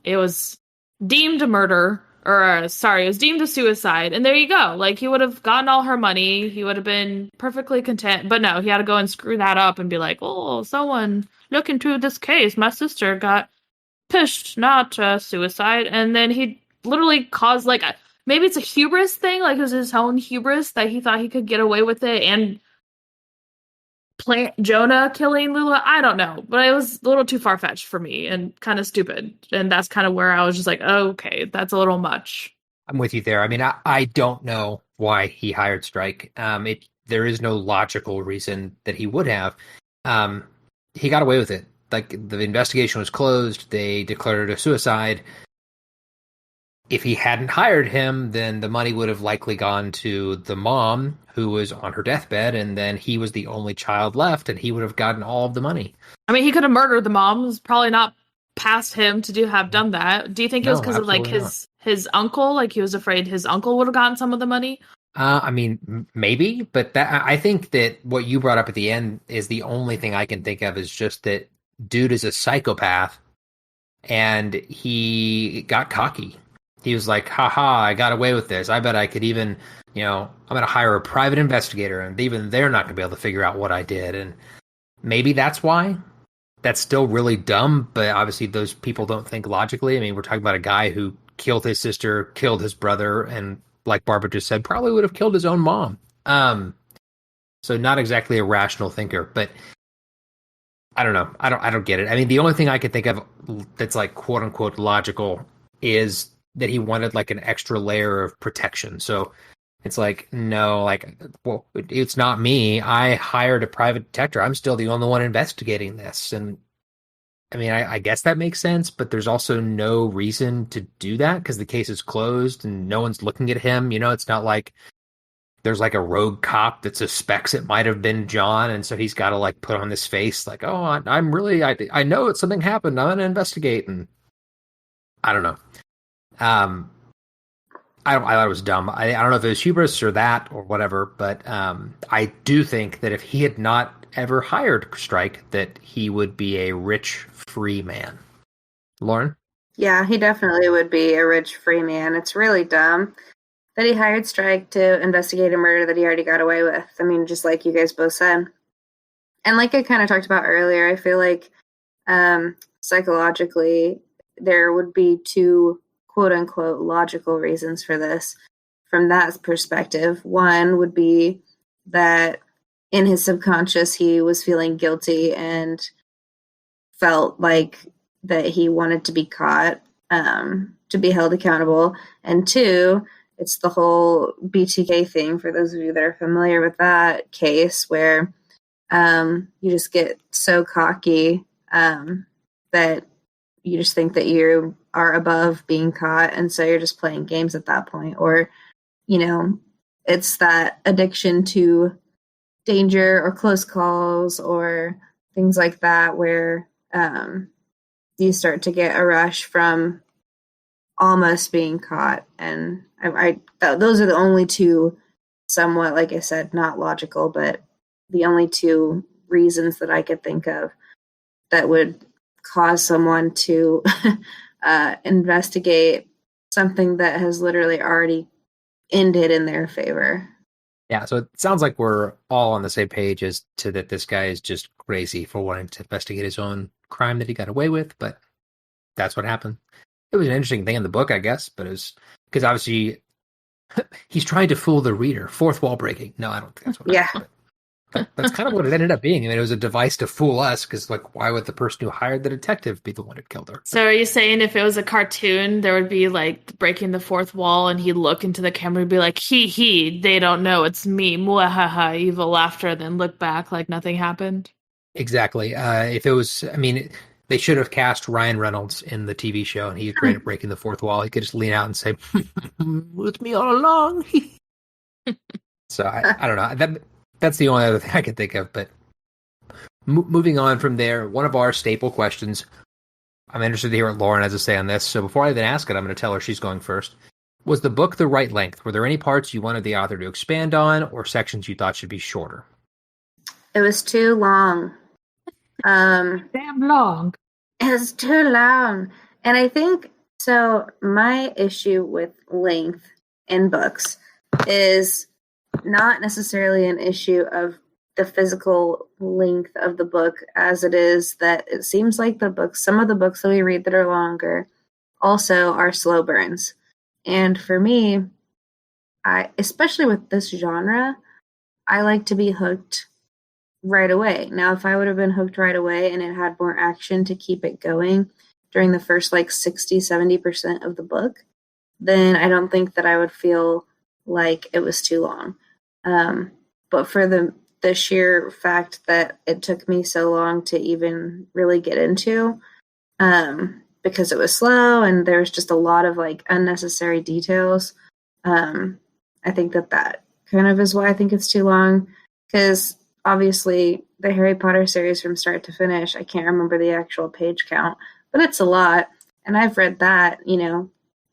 It was deemed a murder. It was deemed a suicide. And there you go. Like, he would have gotten all her money. He would have been perfectly content. But no, he had to go and screw that up and be like, oh, someone look into this case. My sister got pushed, not suicide. And then he literally caused, like, maybe it's a hubris thing. Like, it was his own hubris that he thought he could get away with it and Jonah killing Lula. I don't know. But it was a little too far-fetched for me and kind of stupid. And that's kind of where I was just like, oh, okay, that's a little much. I'm with you there. I mean, I don't know why he hired Strike. There is no logical reason that he would have. He got away with it. Like, the investigation was closed. They declared it a suicide. If he hadn't hired him, then the money would have likely gone to the mom who was on her deathbed, and then he was the only child left, and he would have gotten all of the money. I mean, he could have murdered the mom. It was probably not past him to have done that. Do you think it was because of like his uncle? Like, he was afraid his uncle would have gotten some of the money? I mean, maybe, but I think that what you brought up at the end is the only thing I can think of is just that dude is a psychopath, and he got cocky. He was like, haha, I got away with this. I bet I could even, I'm going to hire a private investigator, and even they're not going to be able to figure out what I did. And maybe that's why. That's still really dumb, but obviously those people don't think logically. I mean, we're talking about a guy who killed his sister, killed his brother, and like Barbara just said, probably would have killed his own mom. So not exactly a rational thinker, but I don't know. I don't get it. I mean, the only thing I could think of that's like quote unquote logical is that he wanted like an extra layer of protection. So it's like, no, like, well, it's not me. I hired a private detective. I'm still the only one investigating this. And I mean, I guess that makes sense, but there's also no reason to do that because the case is closed and no one's looking at him. It's not like there's like a rogue cop that suspects it might have been John. And so he's got to like put on this face like, oh, I'm really, I know that something happened. I'm going to investigate. And I don't know. I thought it was dumb. I don't know if it was hubris or that or whatever, but I do think that if he had not ever hired Strike, that he would be a rich, free man. Lauren? Yeah, he definitely would be a rich, free man. It's really dumb that he hired Strike to investigate a murder that he already got away with. I mean, just like you guys both said. And like I kind of talked about earlier, I feel like psychologically there would be two quote-unquote logical reasons for this from that perspective. One would be that in his subconscious he was feeling guilty and felt like that he wanted to be caught. to be held accountable. And 2, it's the whole BTK thing, for those of you that are familiar with that case, where you just get so cocky that you just think that you are above being caught, and so you're just playing games at that point. Or, it's that addiction to danger or close calls or things like that, where you start to get a rush from almost being caught. And those are the only two, somewhat, like I said, not logical, but the only two reasons that I could think of that would cause someone to investigate something that has literally already ended in their favor. Yeah, so it sounds like we're all on the same page as to that this guy is just crazy for wanting to investigate his own crime that he got away with, but that's what happened. It was an interesting thing in the book, I guess, but it was because obviously he's trying to fool the reader. Fourth wall breaking. No, I don't think that's what happened. But that's kind of what it ended up being. I mean, it was a device to fool us because, like, why would the person who hired the detective be the one who killed her? So are you saying if it was a cartoon, there would be, like, breaking the fourth wall and he'd look into the camera and be like, he, they don't know, it's me, muahaha, evil laughter, then look back like nothing happened? Exactly. If it was, I mean, they should have cast Ryan Reynolds in the TV show and he's great at breaking the fourth wall. He could just lean out and say, "With me all along." So I don't know. That's the only other thing I can think of. But moving on from there, one of our staple questions. I'm interested to hear what Lauren has to say on this. So before I even ask it, I'm going to tell her she's going first. Was the book the right length? Were there any parts you wanted the author to expand on or sections you thought should be shorter? It was too long. Damn long. It was too long. And I think, so my issue with length in books is not necessarily an issue of the physical length of the book, as it is that it seems like some of the books that we read that are longer also are slow burns. And for me, especially with this genre, I like to be hooked right away. Now, if I would have been hooked right away and it had more action to keep it going during the first 60-70% of the book, then I don't think that I would feel like it was too long. But for the sheer fact that it took me so long to even really get into, because it was slow and there was just a lot of unnecessary details, I think that kind of is why I think it's too long. Because obviously the Harry Potter series from start to finish, I can't remember the actual page count, but it's a lot. And I've read that,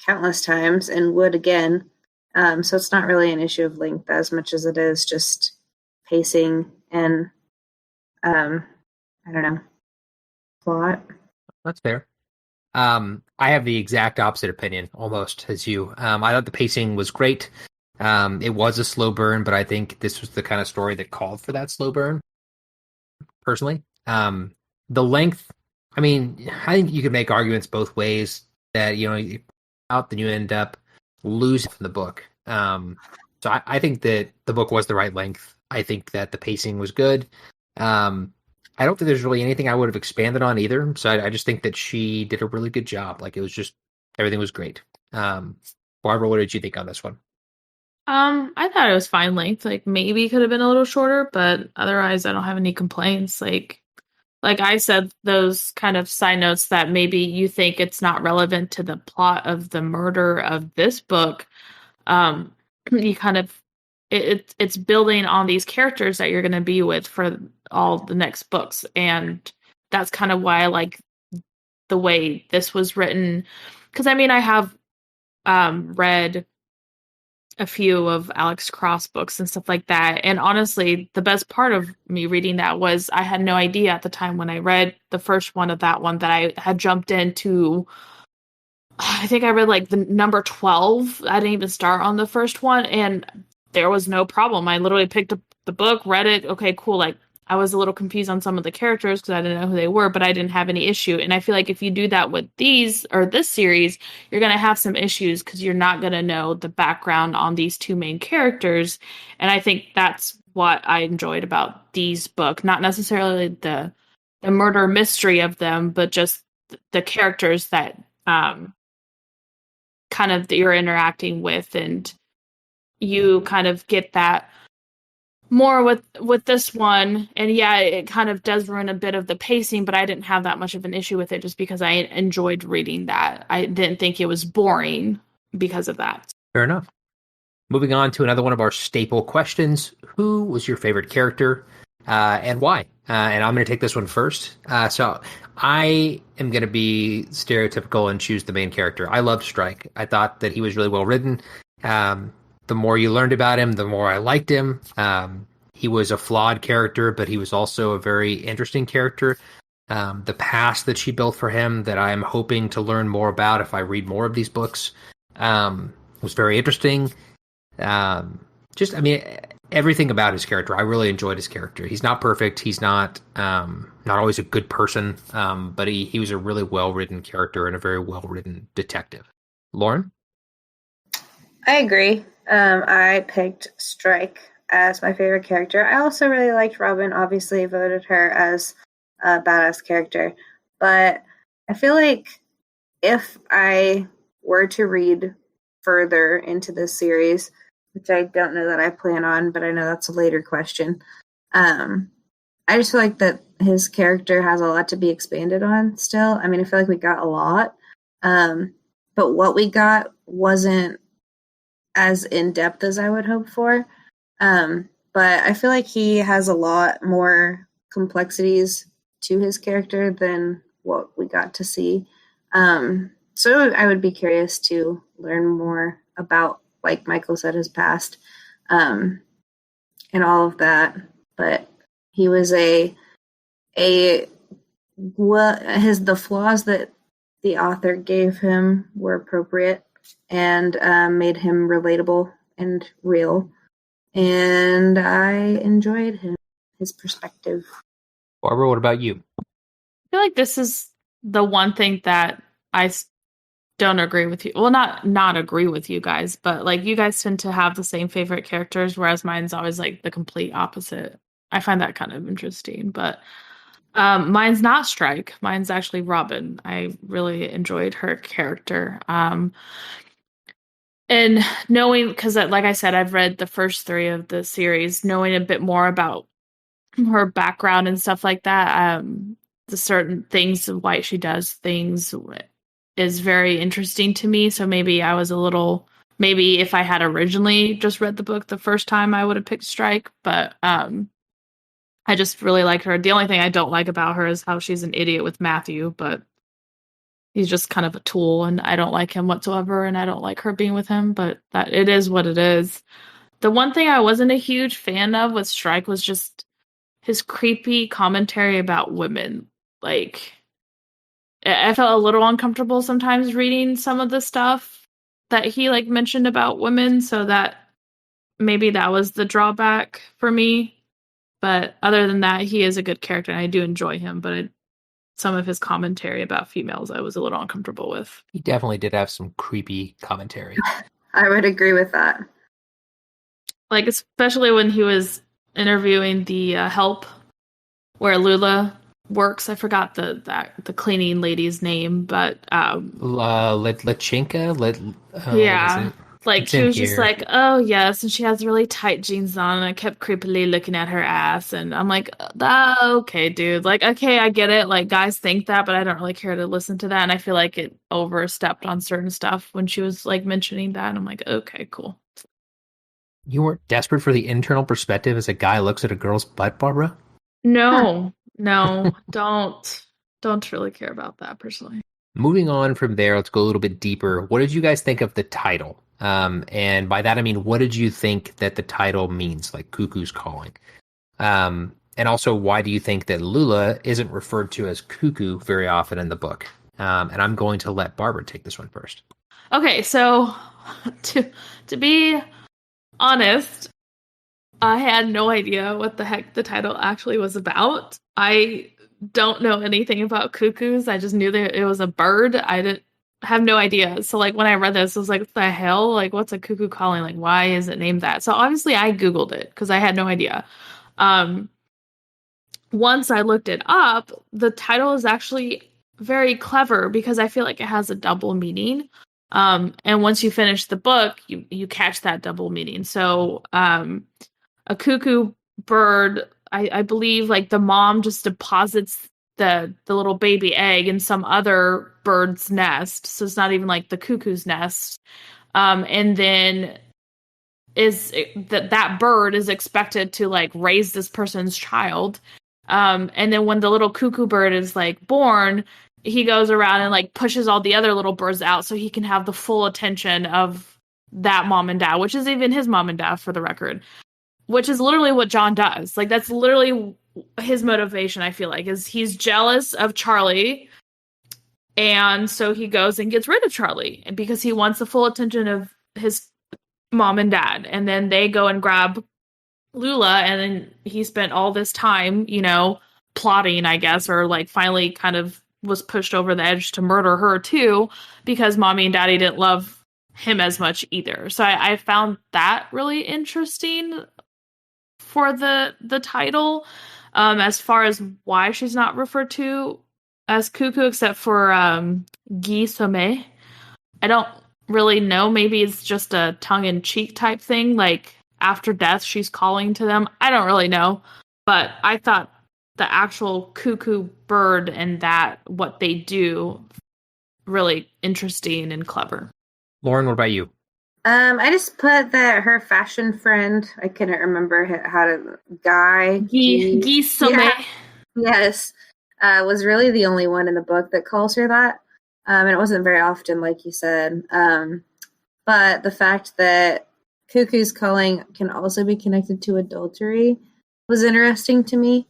countless times and would again. So it's not really an issue of length as much as it is just pacing and, I don't know, plot. That's fair. I have the exact opposite opinion, almost, as you. I thought the pacing was great. It was a slow burn, but I think this was the kind of story that called for that slow burn, personally. The length, I mean, I think you could make arguments both ways that, then you end up losing from the book. So I think that the book was the right length. I think that the pacing was good. I don't think there's really anything I would have expanded on either. So I just think that she did a really good job. It was just, everything was great. Barbara, what did you think on this one? I thought it was fine length. Maybe it could have been a little shorter, but otherwise I don't have any complaints. Like I said, those kind of side notes that maybe you think it's not relevant to the plot of the murder of this book. You kind of, it's building on these characters that you're going to be with for all the next books. And that's kind of why I like the way this was written. Because, I have read a few of Alex Cross books and stuff like that. And honestly, the best part of me reading that was I had no idea at the time when I read the first one of that one that I had jumped into. I think I read the number 12. I didn't even start on the first one, and there was no problem. I literally picked up the book, read it. Okay, cool. I was a little confused on some of the characters because I didn't know who they were, but I didn't have any issue. And I feel like if you do that with this series, you're going to have some issues because you're not going to know the background on these two main characters. And I think that's what I enjoyed about these book, not necessarily the murder mystery of them, but just the characters that kind of that you're interacting with, and you kind of get that more with this one. And yeah, it kind of does ruin a bit of the pacing, but I didn't have that much of an issue with it just because I enjoyed reading that. I didn't think it was boring because of that. Fair enough. Moving on to another one of our staple questions. Who was your favorite character and why? And I'm going to take this one first. So I am going to be stereotypical and choose the main character. I loved Strike. I thought that he was really well written. The more you learned about him, the more I liked him. He was a flawed character, but he was also a very interesting character. The past that she built for him that I'm hoping to learn more about if I read more of these books was very interesting. Everything about his character. I really enjoyed his character. He's not perfect. He's not always a good person, but he was a really well-written character and a very well-written detective. Lauren? I agree. I picked Strike as my favorite character. I also really liked Robin. Obviously, voted her as a badass character. But I feel like if I were to read further into this series, which I don't know that I plan on, but I know that's a later question, I just feel like that his character has a lot to be expanded on still. I mean, I feel like we got a lot, but what we got wasn't as in-depth as I would hope for. But I feel like he has a lot more complexities to his character than what we got to see. So I would be curious to learn more about, like Michael said, his past and all of that. But he was the flaws that the author gave him were appropriate and made him relatable and real. And I enjoyed his perspective. Barbara, what about you? I feel like this is the one thing that I don't agree with you. Well, not agree with you guys, but like you guys tend to have the same favorite characters, whereas mine's always like the complete opposite. I find that kind of interesting, but mine's not Strike. Mine's actually Robin. I really enjoyed her character. And knowing, because like I said, I've read the first 3 of the series, knowing a bit more about her background and stuff like that, the certain things, why she does things is very interesting to me. So maybe if I had originally just read the book the first time, I would have picked Strike, but I just really like her. The only thing I don't like about her is how she's an idiot with Matthew, but he's just kind of a tool, and I don't like him whatsoever, and I don't like her being with him, but that it is what it is. The one thing I wasn't a huge fan of with Strike was just his creepy commentary about women. Like, I felt a little uncomfortable sometimes reading some of the stuff that he like mentioned about women, so that maybe that was the drawback for me. But other than that, he is a good character, and I do enjoy him, but some of his commentary about females I was a little uncomfortable with. He definitely did have some creepy commentary. I would agree with that. Like, especially when he was interviewing the help where Lula works. I forgot the cleaning lady's name, but Lachinka? Yeah. Like, she was just like, oh, yes, and she has really tight jeans on, and I kept creepily looking at her ass, and I'm like, okay, dude. Like, okay, I get it. Like, guys think that, but I don't really care to listen to that, and I feel like it overstepped on certain stuff when she was, like, mentioning that, and I'm like, okay, cool. You weren't desperate for the internal perspective as a guy looks at a girl's butt, Barbara? No, don't really care about that, personally. Moving on from there, let's go a little bit deeper. What did you guys think of the title? And by that, I mean, what did you think that the title means, like Cuckoo's Calling? And also, why do you think that Lula isn't referred to as Cuckoo very often in the book? And I'm going to let Barbara take this one first. Okay, so to be honest, I had no idea what the heck the title actually was about. I don't know anything about cuckoos. I just knew that it was a bird. I didn't have no idea. So like when I read this, I was like, what the hell? Like, what's a cuckoo calling? Like, why is it named that? So obviously I Googled it because I had no idea. Once I looked it up, the title is actually very clever because I feel like it has a double meaning. And once you finish the book, you catch that double meaning. So a cuckoo bird, I believe, like the mom just deposits the little baby egg in some other bird's nest. So it's not even like the cuckoo's nest. And then that bird is expected to like raise this person's child. And then when the little cuckoo bird is like born, he goes around and like pushes all the other little birds out so he can have the full attention of that mom and dad, which is even his mom and dad, for the record, which is literally what John does. Like, that's literally his motivation, I feel like, is he's jealous of Charlie. And so he goes and gets rid of Charlie, and because he wants the full attention of his mom and dad. And then they go and grab Lula, and then he spent all this time, plotting, I guess, or like finally kind of was pushed over the edge to murder her too, because mommy and daddy didn't love him as much either. So I found that really interesting for the title, as far as why she's not referred to as Cuckoo, except for Guy Sommet. I don't really know. Maybe it's just a tongue-in-cheek type thing, like after death she's calling to them. I don't really know, but I thought the actual cuckoo bird and that what they do really interesting and clever. Lauren, what about you? I just put that her fashion friend, I couldn't remember how to, Guy Sommet. Yes, was really the only one in the book that calls her that. And it wasn't very often, like you said. But the fact that Cuckoo's calling can also be connected to adultery was interesting to me.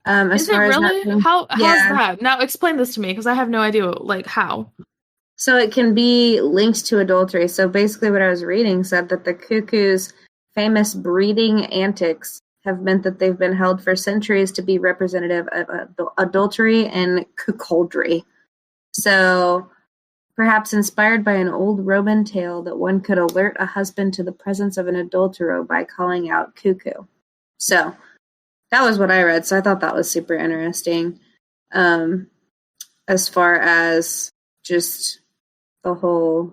Is it really? How's that? Now explain this to me, because I have no idea, like, how. So it can be linked to adultery. So basically what I was reading said that the cuckoo's famous breeding antics have meant that they've been held for centuries to be representative of adultery and cuckoldry. So perhaps inspired by an old Roman tale that one could alert a husband to the presence of an adulterer by calling out cuckoo. So that was what I read. So I thought that was super interesting. As far as just the whole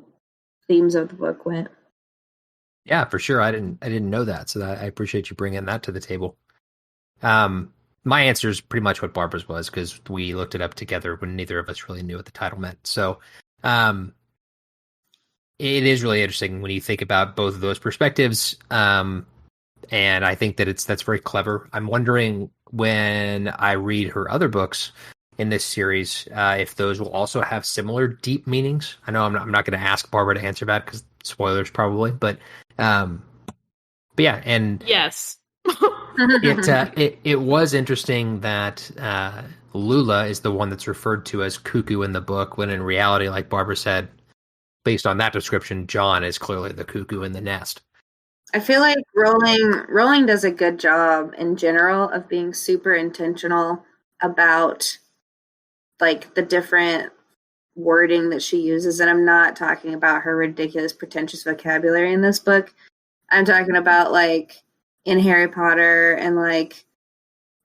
themes of the book went. Yeah, for sure. I didn't know that, so I appreciate you bringing that to the table. My answer is pretty much what Barbara's was, because we looked it up together when neither of us really knew what the title meant. So it is really interesting when you think about both of those perspectives. And I think that that's very clever. I'm wondering, when I read her other books in this series, if those will also have similar deep meanings. I know I'm not going to ask Barbara to answer that, because spoilers probably, but yeah, and yes. It was interesting that Lula is the one that's referred to as Cuckoo in the book, when in reality, like Barbara said, based on that description, John is clearly the cuckoo in the nest. I feel like Rowling does a good job in general of being super intentional about like the different wording that she uses. And I'm not talking about her ridiculous, pretentious vocabulary in this book. I'm talking about like in Harry Potter and like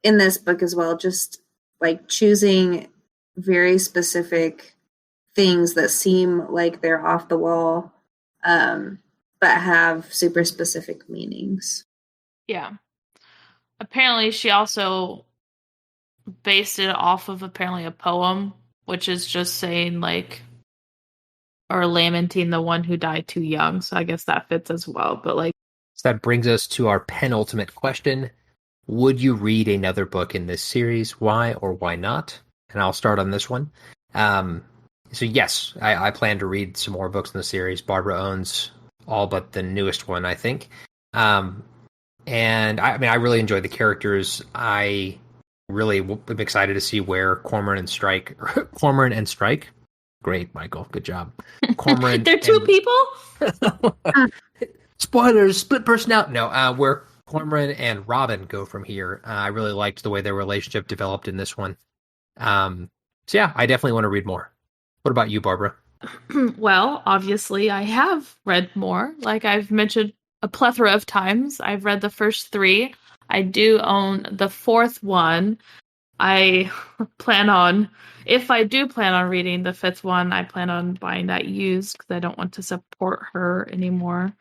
in this book as well, just like choosing very specific things that seem like they're off the wall, but have super specific meanings. Yeah. Apparently she also based it off of apparently a poem, which is just saying like, or lamenting the one who died too young. So I guess that fits as well. But like, so that brings us to our penultimate question. Would you read another book in this series? Why or why not? And I'll start on this one. So yes, I plan to read some more books in the series. Barbara owns all but the newest one, I think. And I really enjoyed the characters. I really am excited to see where Cormoran and Strike. Great, Michael. Good job. Cormoran. They're two people? Spoilers, split personality. No, where Cormoran and Robin go from here. I really liked the way their relationship developed in this one. So yeah, I definitely want to read more. What about you, Barbara? Well, obviously I have read more. Like I've mentioned a plethora of times. I've read the first 3. I do own the 4th one. I plan on, if I do plan on reading the fifth one, I plan on buying that used because I don't want to support her anymore.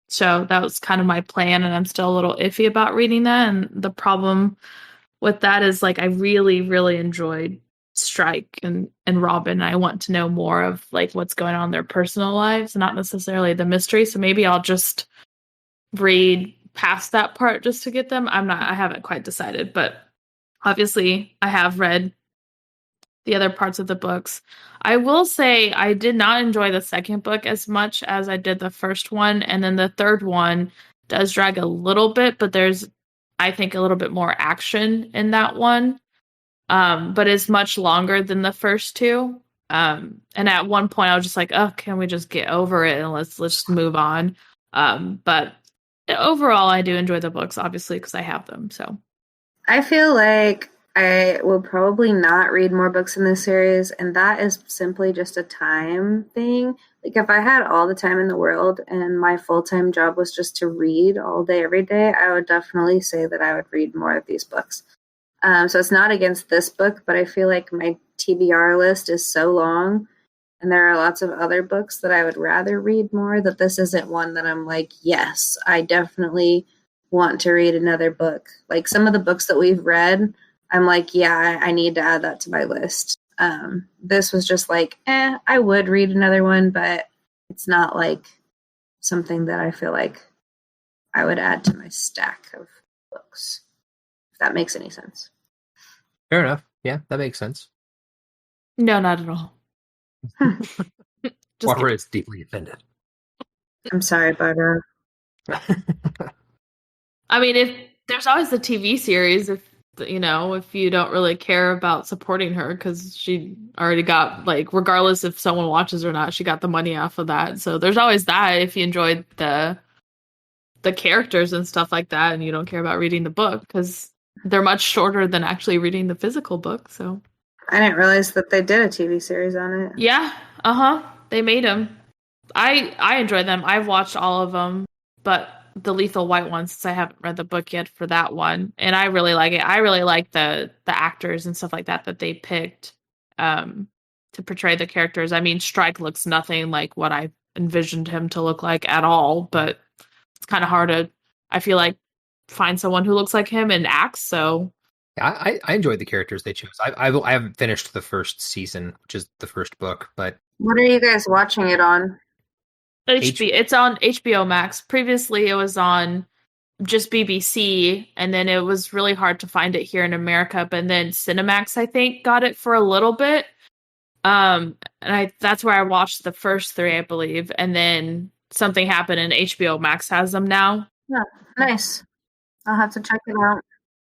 So that was kind of my plan, and I'm still a little iffy about reading that. And the problem with that is like I really, really enjoyed Strike and Robin. I want to know more of like what's going on in their personal lives, not necessarily the mystery. So maybe I'll just read past that part just to get them. I haven't quite decided, but obviously I have read the other parts of the books. I will say I did not enjoy the second book as much as I did the first one, and then the third one does drag a little bit, but there's, I think, a little bit more action in that one, but it's much longer than the first two. And at one point, I was just like, "Oh, can we just get over it and let's just move on?" But overall, I do enjoy the books, obviously, because I have them. So I feel like I will probably not read more books in this series, and that is simply just a time thing. Like, if I had all the time in the world and my full-time job was just to read all day, every day, I would definitely say that I would read more of these books. So it's not against this book, but I feel like my TBR list is so long, and there are lots of other books that I would rather read more, that this isn't one that I'm like, yes, I definitely want to read another book. Like, some of the books that we've read, I'm like, yeah, I need to add that to my list. This was just like, I would read another one, but it's not like something that I feel like I would add to my stack of books, if that makes any sense. Fair enough. Yeah, that makes sense. no, not at all. Just Barbara is deeply offended. I'm sorry, Barbara. I mean, if there's always the TV series, if you don't really care about supporting her, because she already got, like, regardless if someone watches or not, she got the money off of that. So there's always that if you enjoyed the characters and stuff like that, and you don't care about reading the book, because they're much shorter than actually reading the physical book. So I didn't realize that they did a TV series on it. yeah, they made them. I enjoy them. I've watched all of them, but the Lethal White one, since I haven't read the book yet for that one, and I really like it. I really like the actors and stuff like that they picked to portray the characters. I mean, Strike looks nothing like what I envisioned him to look like at all, but it's kind of hard to, I feel like, find someone who looks like him and acts. So I enjoyed the characters they chose. I haven't finished the first season, which is the first book, but What are you guys watching it on? it's on HBO Max. Previously, it was on just BBC, and then it was really hard to find it here in America. But then Cinemax, I think, got it for a little bit. And that's where I watched the first three, I believe. And then something happened, and HBO Max has them now. Yeah, nice. I'll have to check it out.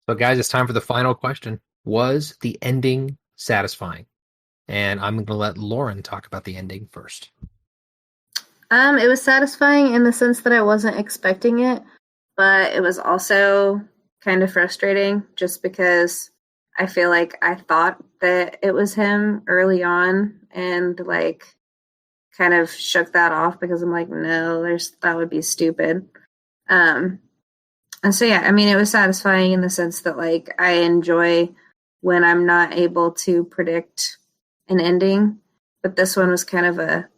So, guys, it's time for the final question. Was the ending satisfying? And I'm going to let Lauren talk about the ending first. It was satisfying in the sense that I wasn't expecting it, but it was also kind of frustrating just because I feel like I thought that it was him early on, and like kind of shook that off because I'm like, no, that would be stupid. And so, yeah, I mean, it was satisfying in the sense that, like, I enjoy when I'm not able to predict an ending, but this one was kind of a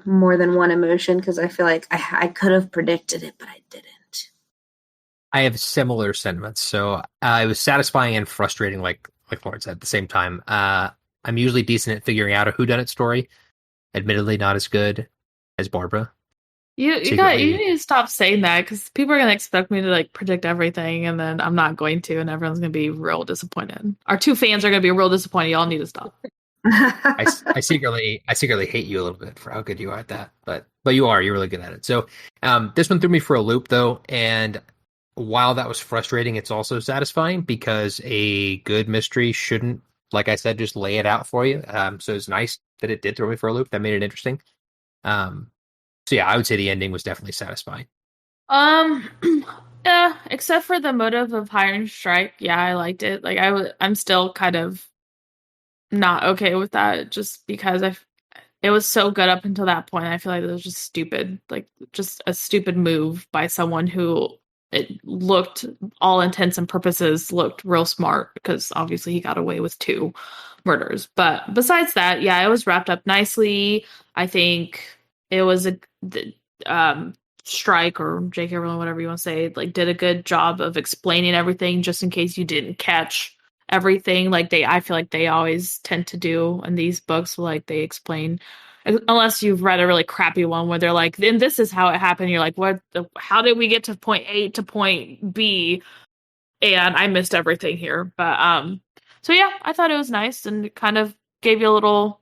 more than one emotion because I feel like I could have predicted it, but I didn't. I have similar sentiments. So it was satisfying and frustrating, like Lauren said, at the same time. I'm usually decent at figuring out a whodunit story. Admittedly, not as good as Barbara. You need to stop saying that, because people are going to expect me to, like, predict everything, and then I'm not going to, and everyone's going to be real disappointed. Our two fans are going to be real disappointed. Y'all need to stop. I secretly hate you a little bit for how good you are at that, but you're really good at it. So this one threw me for a loop though, and while that was frustrating, it's also satisfying because a good mystery shouldn't, like I said, just lay it out for you. So it's nice that it did throw me for a loop. That made it interesting. So yeah, I would say the ending was definitely satisfying. Yeah, except for the motive of hiring Strike. Yeah, I liked it. Like, I'm still kind of not okay with that, just because it was so good up until that point. I feel like it was just stupid, like just a stupid move by someone who it looked, all intents and purposes, looked real smart because obviously he got away with 2 murders. But besides that, yeah, it was wrapped up nicely. I think it was Strike or JK Rowling, whatever you want to say, like did a good job of explaining everything just in case you didn't catch everything. Like I feel like they always tend to do in these books, like they explain, unless you've read a really crappy one where they're like, then this is how it happened. You're like, how did we get to point A to point B? And I missed everything here. But so yeah, I thought it was nice and it kind of gave you a little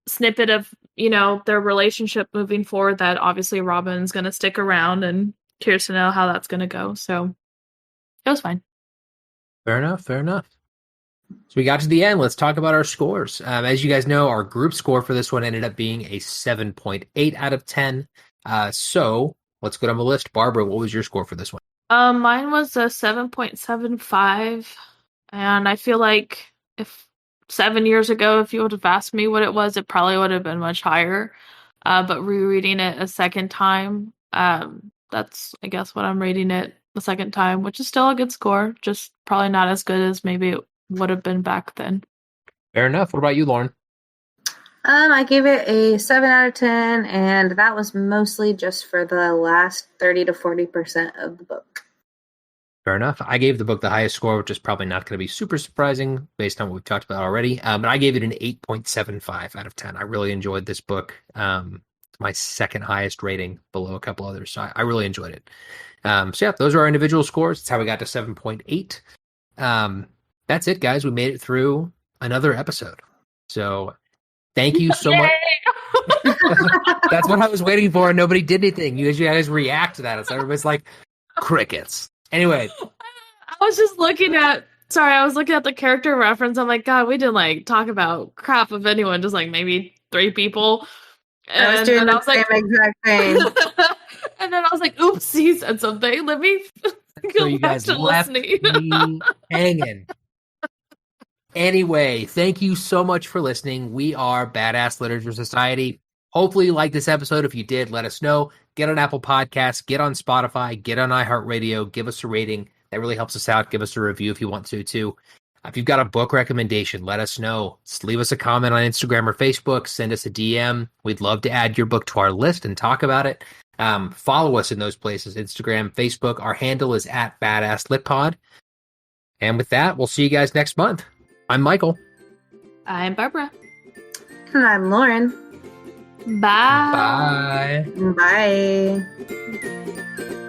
snippet of, their relationship moving forward, that obviously Robin's going to stick around and curious to know how that's going to go. So it was fine. Fair enough. So we got to the end. Let's talk about our scores. As you guys know, our group score for this one ended up being a 7.8 out of 10. So let's go down the list. Barbara, what was your score for this one? Mine was a 7.75. And I feel like if 7 years ago, if you would have asked me what it was, it probably would have been much higher. But rereading it a second time, that's, I guess, what I'm rating it the second time, which is still a good score, just probably not as good as maybe it would have been back then. Fair enough. What about you, Lauren? I gave it a 7 out of 10, and that was mostly just for the last 30 to 40% of the book. Fair enough. I gave the book the highest score, which is probably not going to be super surprising based on what we've talked about already. But I gave it an 8.75 out of 10. I really enjoyed this book. It's my second highest rating, below a couple others. So I really enjoyed it. So yeah, those are our individual scores. That's how we got to 7.8. That's it, guys. We made it through another episode. So thank you so much. That's what I was waiting for, and nobody did anything. You guys react to that. So everybody's like, crickets. Anyway. I was looking at the character reference. I'm like, God, we didn't talk about crap of anyone, just maybe 3 people. And I was doing the same exact thing. And then I was like, oops, he said something. Let me So you guys left me hanging. Anyway, thank you so much for listening. We are Badass Literature Society. Hopefully you liked this episode. If you did, let us know. Get on Apple Podcasts, get on Spotify, get on iHeartRadio, give us a rating. That really helps us out. Give us a review if you want to, too. If you've got a book recommendation, let us know. Just leave us a comment on Instagram or Facebook. Send us a DM. We'd love to add your book to our list and talk about it. Follow us in those places, Instagram, Facebook. Our handle is @BadassLitPod. And with that, we'll see you guys next month. I'm Michael. I'm Barbara. And I'm Lauren. Bye. Bye. Bye.